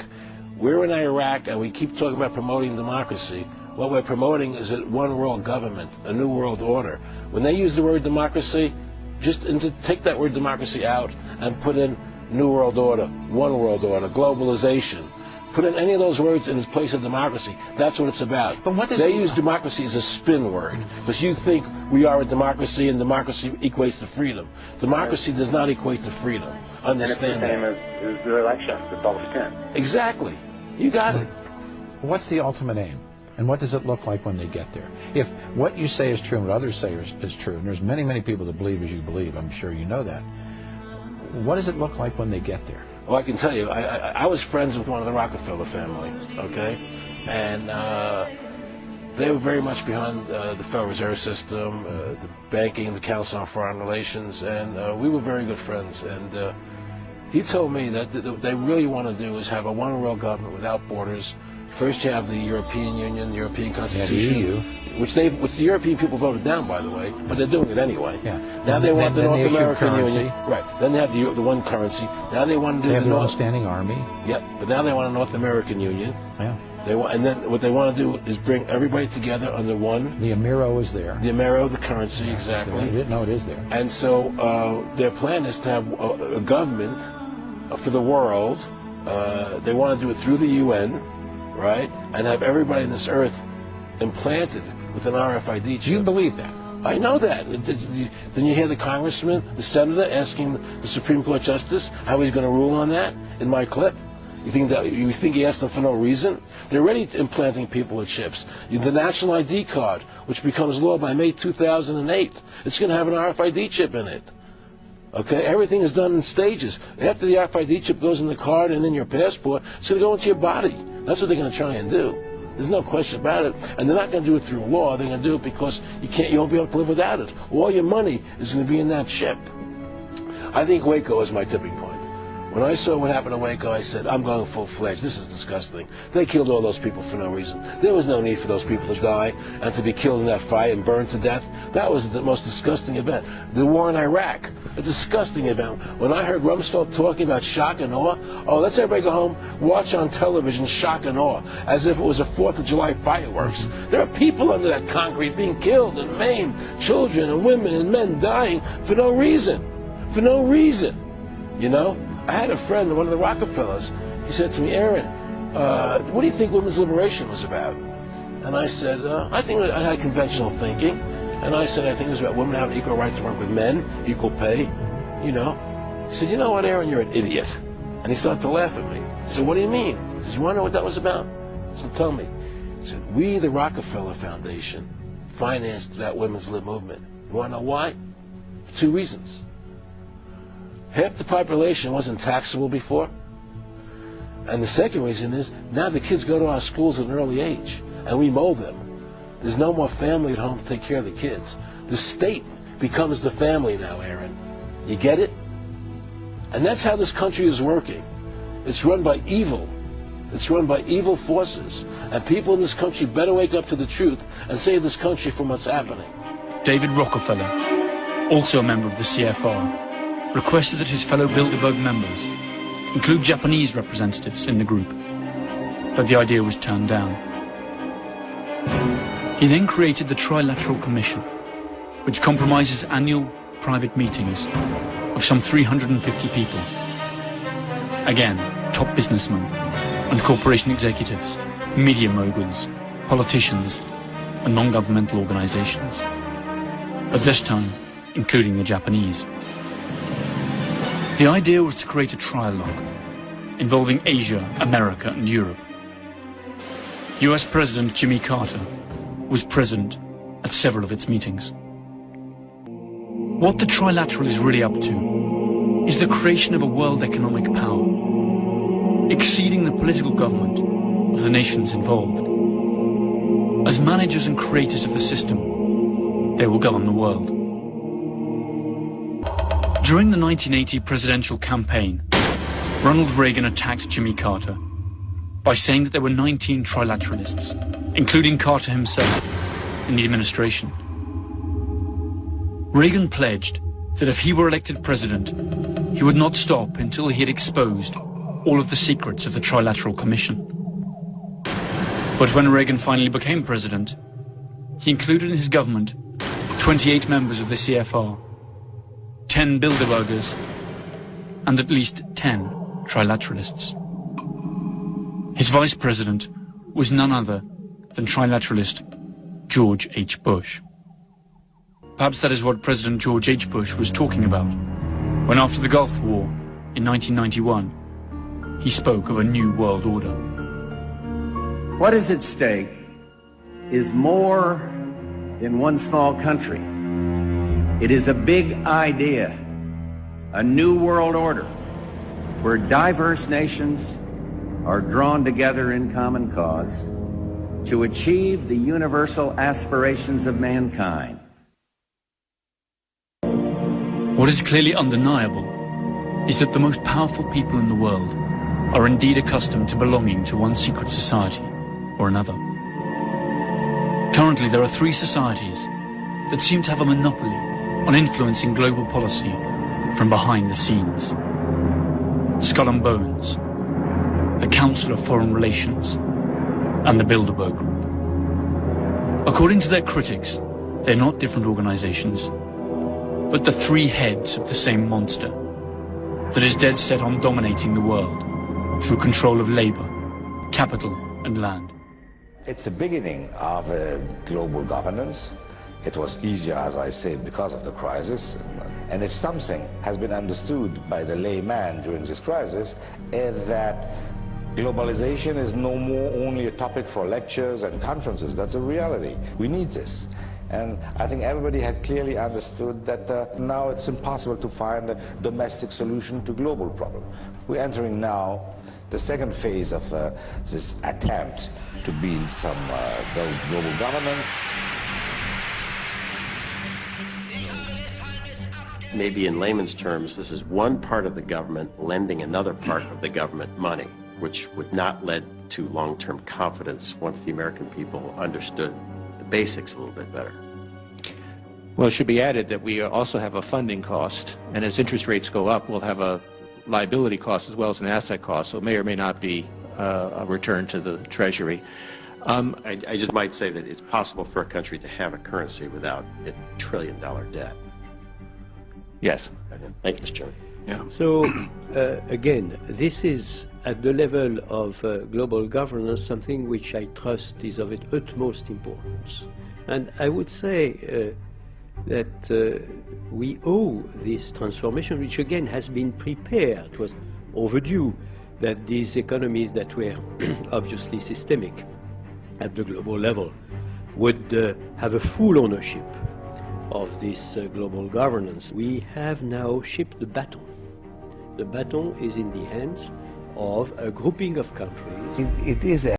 We're in Iraq, and we keep talking about promoting democracy. What we're promoting is a one world government, a new world order. When they use the word democracy, just take that word democracy out and put in new world order, one world order, globalization. Put in any of those words in place of democracy. That's what it's about. But what does they use democracy as a spin word because you think we are a democracy and democracy equates to freedom. Democracy does not equate to freedom. Understand that. And it's the same as the election, the Republican. Exactly. You got it. What's the ultimate aim? And what does it look like when they get there? If what you say is true and what others say is true, and there's many, many people that believe as you believe, I'm sure you know that, what does it look like when they get there? Well, I can tell you, I was friends with one of the Rockefeller family, okay? And they were very much behind the Federal Reserve System, the banking, the Council on Foreign Relations, and we were very good friends. And he told me that what they really want to do is have a one-world government without borders. First you have the European Union, the European Constitution, which the European people voted down, by the way, but they're doing it anyway. Yeah. Now they want the North American Union. Currency. Right. Then they have the one currency. Now they want to do they have the their own standing army. Yep. But now they want a North American Union. Yeah. And then what they want to do is bring everybody together under one. The Amero is there. The Amero, the currency, exactly. No, it is there. And so their plan is to have a government for the world. They want to do it through the UN. Right? And have everybody on this earth implanted with an RFID chip. You believe that? I know that. Didn't you hear the congressman, the senator, asking the Supreme Court justice how he's going to rule on that in my clip? You think he asked them for no reason? They're already implanting people with chips. The national ID card, which becomes law by May 2008, it's going to have an RFID chip in it. Okay, everything is done in stages. After the RFID chip goes in the card and in your passport, it's going to go into your body. That's what they're going to try and do. There's no question about it. And they're not going to do it through law. They're going to do it because you won't be able to live without it. All your money is going to be in that chip. I think Waco is my tipping point. When I saw what happened to Waco, I said, I'm going full-fledged. This is disgusting. They killed all those people for no reason. There was no need for those people to die and to be killed in that fire and burned to death. That was the most disgusting event. The war in Iraq, a disgusting event. When I heard Rumsfeld talking about shock and awe, let's everybody go home, watch on television shock and awe, as if it was a 4th of July fireworks. There are people under that concrete being killed and maimed, children and women and men dying for no reason. For no reason. You know? I had a friend, one of the Rockefellers. He said to me, Aaron, what do you think women's liberation was about? And I said, I think I had conventional thinking. And I said, I think it was about women having equal right to work with men, equal pay, you know. He said, you know what, Aaron, you're an idiot. And he started to laugh at me. I said, what do you mean? He said, you want to know what that was about? I said, tell me. He said, we, the Rockefeller Foundation, financed that women's lib movement. You want to know why? For 2 reasons. Half the population wasn't taxable before. And the second reason is, now the kids go to our schools at an early age, and we mold them. There's no more family at home to take care of the kids. The state becomes the family now, Aaron. You get it? And that's how this country is working. It's run by evil. It's run by evil forces, and people in this country better wake up to the truth and save this country from what's happening. David Rockefeller, also a member of the CFR, requested that his fellow Bilderberg members include Japanese representatives in the group, but the idea was turned down. He then created the Trilateral Commission, which compromises annual private meetings of some 350 people. Again, top businessmen and corporation executives, media moguls, politicians, and non-governmental organizations. At this time, including the Japanese. The idea was to create a trialogue involving Asia, America, and Europe. US President Jimmy Carter was present at several of its meetings. What the Trilateral is really up to is the creation of a world economic power, exceeding the political government of the nations involved. As managers and creators of the system, they will govern the world. During the 1980 presidential campaign, Ronald Reagan attacked Jimmy Carter by saying that there were 19 trilateralists, including Carter himself, in the administration. Reagan pledged that if he were elected president, he would not stop until he had exposed all of the secrets of the Trilateral Commission. But when Reagan finally became president, he included in his government 28 members of the CFR, 10 Bilderbergers, and at least 10 trilateralists. His vice president was none other than trilateralist George H. Bush. Perhaps that is what President George H. Bush was talking about when, after the Gulf War in 1991, he spoke of a new world order. What is at stake is more than one small country. It is a big idea, a new world order, where diverse nations are drawn together in common cause to achieve the universal aspirations of mankind. What is clearly undeniable is that the most powerful people in the world are indeed accustomed to belonging to one secret society or another. Currently, there are 3 societies that seem to have a monopoly on influencing global policy from behind the scenes. Skull and Bones, the Council of Foreign Relations, and the Bilderberg Group. According to their critics, they're not different organizations, but the 3 heads of the same monster that is dead set on dominating the world through control of labor, capital, and land. It's the beginning of global governance. It was easier, as I said, because of the crisis. And if something has been understood by the layman during this crisis, is that globalization is no more only a topic for lectures and conferences. That's a reality. We need this. And I think everybody had clearly understood that now it's impossible to find a domestic solution to global problem. We're entering now the second phase of this attempt to build some global governance. Maybe in layman's terms, this is one part of the government lending another part of the government money, which would not lead to long-term confidence once the American people understood the basics a little bit better. Well, it should be added that we also have a funding cost, and as interest rates go up, we'll have a liability cost as well as an asset cost, so it may or may not be a return to the Treasury. I just might say that it's possible for a country to have a currency without a $1 trillion debt. Yes. Thank you, Mr. Chairman. Yeah. So, again, this is at the level of global governance something which I trust is of utmost importance. And I would say that we owe this transformation, which again has been prepared. It was overdue that these economies that were obviously systemic at the global level would have a full ownership of this global governance. We have now shipped the baton. The baton is in the hands of a grouping of countries. It is a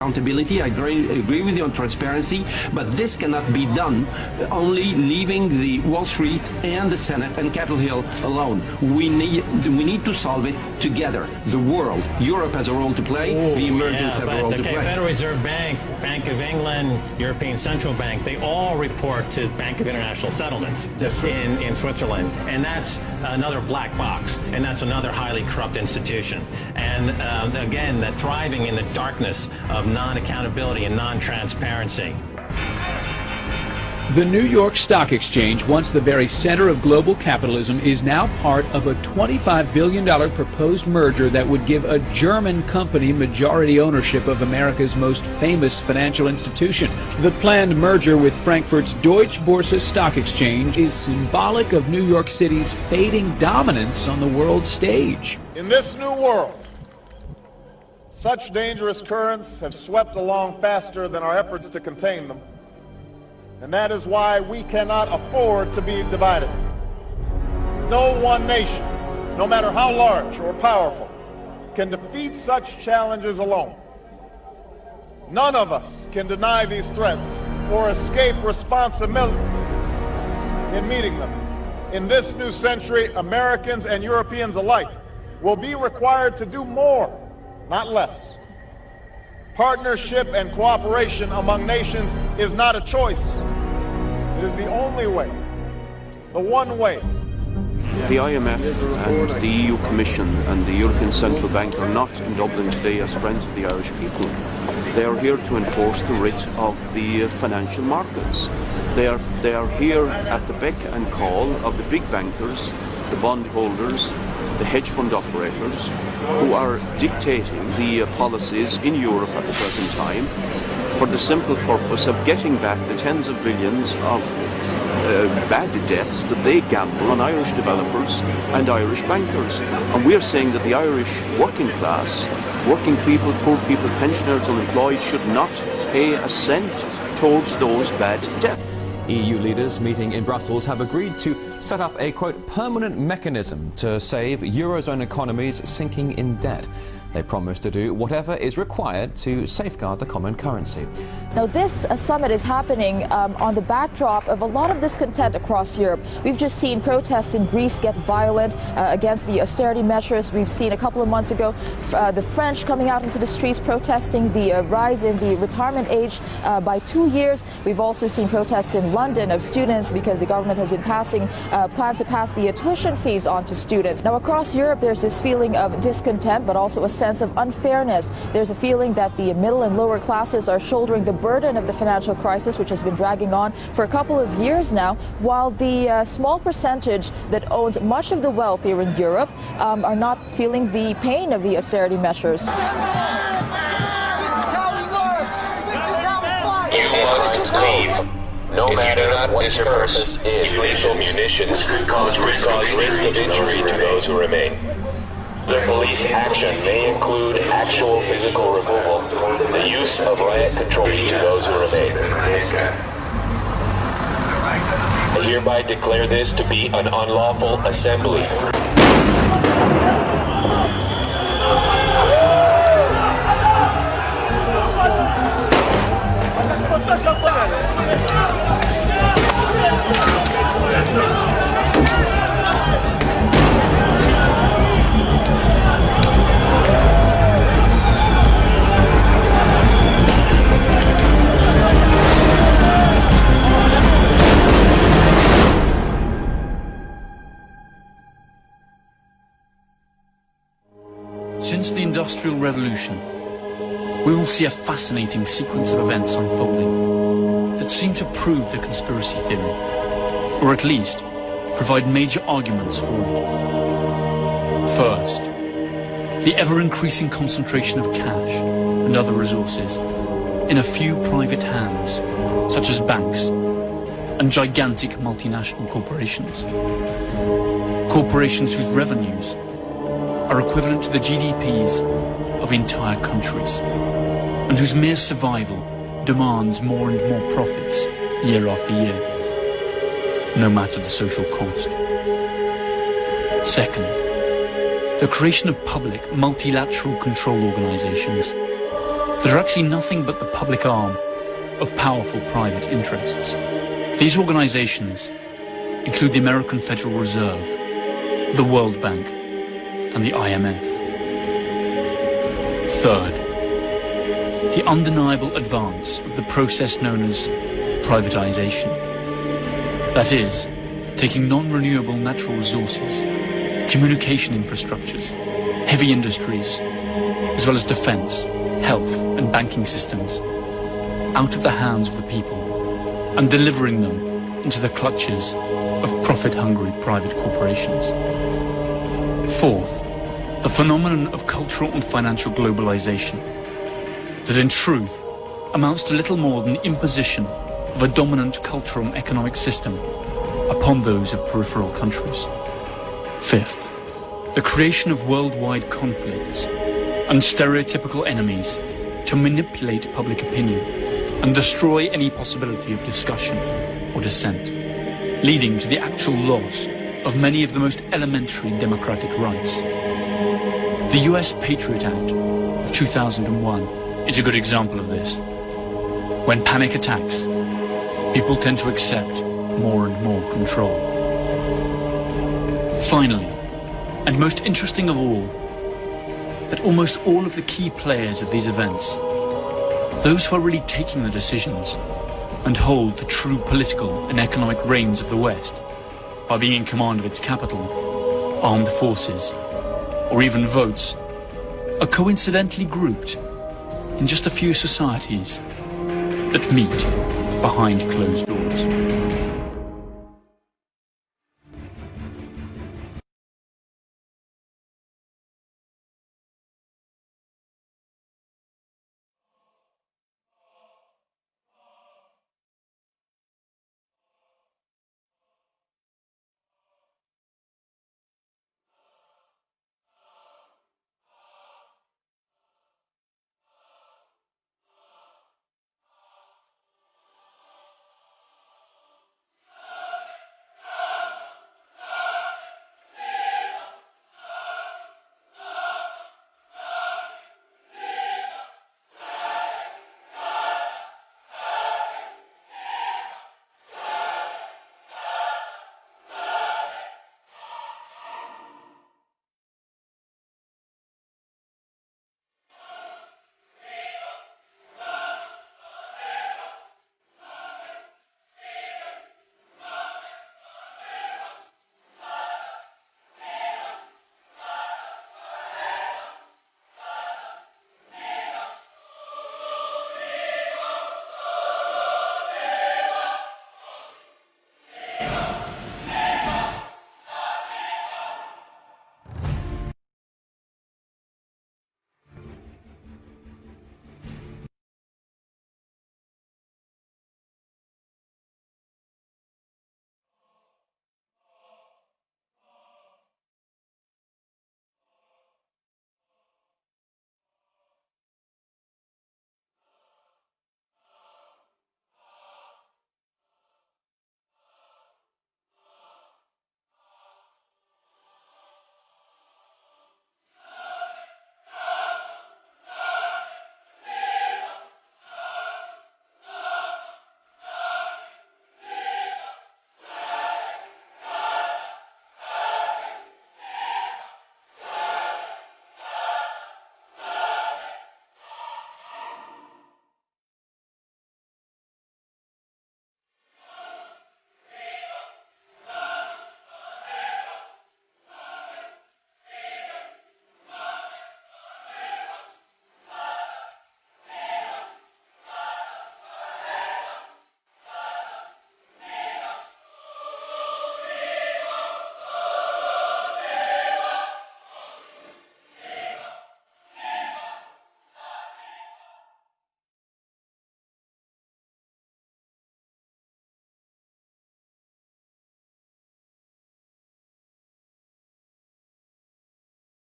Accountability, I agree with you on transparency, but this cannot be done only leaving the Wall Street and the Senate and Capitol Hill alone. We need to solve it together. The world, Europe has a role to play, the Americans have a role to play. The Federal Reserve Bank, Bank of England, European Central Bank, they all report to Bank of International Settlements in Switzerland. And that's another black box, and that's another highly corrupt institution. And again, that thriving in the darkness of non-accountability and non-transparency. The New York Stock Exchange, once the very center of global capitalism, is now part of a $25 billion proposed merger that would give a German company majority ownership of America's most famous financial institution. The planned merger with Frankfurt's Deutsche Börse Stock Exchange is symbolic of New York City's fading dominance on the world stage. In this new world, such dangerous currents have swept along faster than our efforts to contain them. And that is why we cannot afford to be divided. No one nation, no matter how large or powerful, can defeat such challenges alone. None of us can deny these threats or escape responsibility in meeting them. In this new century, Americans and Europeans alike will be required to do more, not less. Partnership and cooperation among nations is not a choice. It is the only way, the one way. The IMF and the EU Commission and the European Central Bank are not in Dublin today as friends of the Irish people. They are here to enforce the writ of the financial markets. They are here at the beck and call of the big bankers, the bondholders, the hedge fund operators, who are dictating the policies in Europe at the present time for the simple purpose of getting back the tens of billions of bad debts that they gamble on Irish developers and Irish bankers. And we're saying that the Irish working class, working people, poor people, pensioners, unemployed, should not pay a cent towards those bad debts. EU leaders meeting in Brussels have agreed to set up a, quote, permanent mechanism to save Eurozone economies sinking in debt. They promise to do whatever is required to safeguard the common currency. Now, this summit is happening on the backdrop of a lot of discontent across Europe. We've just seen protests in Greece get violent against the austerity measures. We've seen a couple of months ago the French coming out into the streets protesting the rise in the retirement age by 2 years. We've also seen protests in London of students because the government has been passing plans to pass the tuition fees on to students. Now, across Europe, there's this feeling of discontent, but also a sense of unfairness. There's a feeling that the middle and lower classes are shouldering the burden of the financial crisis, which has been dragging on for a couple of years now, while the small percentage that owns much of the wealth here in Europe are not feeling the pain of the austerity measures. You must leave. No matter what your purpose is, lethal munitions could cause risk of injury to those who remain. The police action may include actual physical removal, the use of riot control to those who remain. I hereby declare this to be an unlawful assembly. Since the Industrial Revolution, we will see a fascinating sequence of events unfolding that seem to prove the conspiracy theory, or at least provide major arguments for it. First, the ever-increasing concentration of cash and other resources in a few private hands, such as banks and gigantic multinational corporations. Corporations whose revenues are equivalent to the GDPs of entire countries, and whose mere survival demands more and more profits year after year, no matter the social cost. Second, the creation of public multilateral control organizations that are actually nothing but the public arm of powerful private interests. These organizations include the American Federal Reserve, the World Bank, and the IMF. Third, the undeniable advance of the process known as privatization. That is, taking non-renewable natural resources, communication infrastructures, heavy industries, as well as defense, health, and banking systems out of the hands of the people and delivering them into the clutches of profit-hungry private corporations. Fourth, the phenomenon of cultural and financial globalization that in truth amounts to little more than the imposition of a dominant cultural and economic system upon those of peripheral countries. Fifth, the creation of worldwide conflicts and stereotypical enemies to manipulate public opinion and destroy any possibility of discussion or dissent, leading to the actual loss of many of the most elementary democratic rights. The US Patriot Act of 2001 is a good example of this. When panic attacks, people tend to accept more and more control. Finally, and most interesting of all, that almost all of the key players of these events, those who are really taking the decisions and hold the true political and economic reins of the West, by being in command of its capital, armed forces, or even votes, are coincidentally grouped in just a few societies that meet behind closed doors.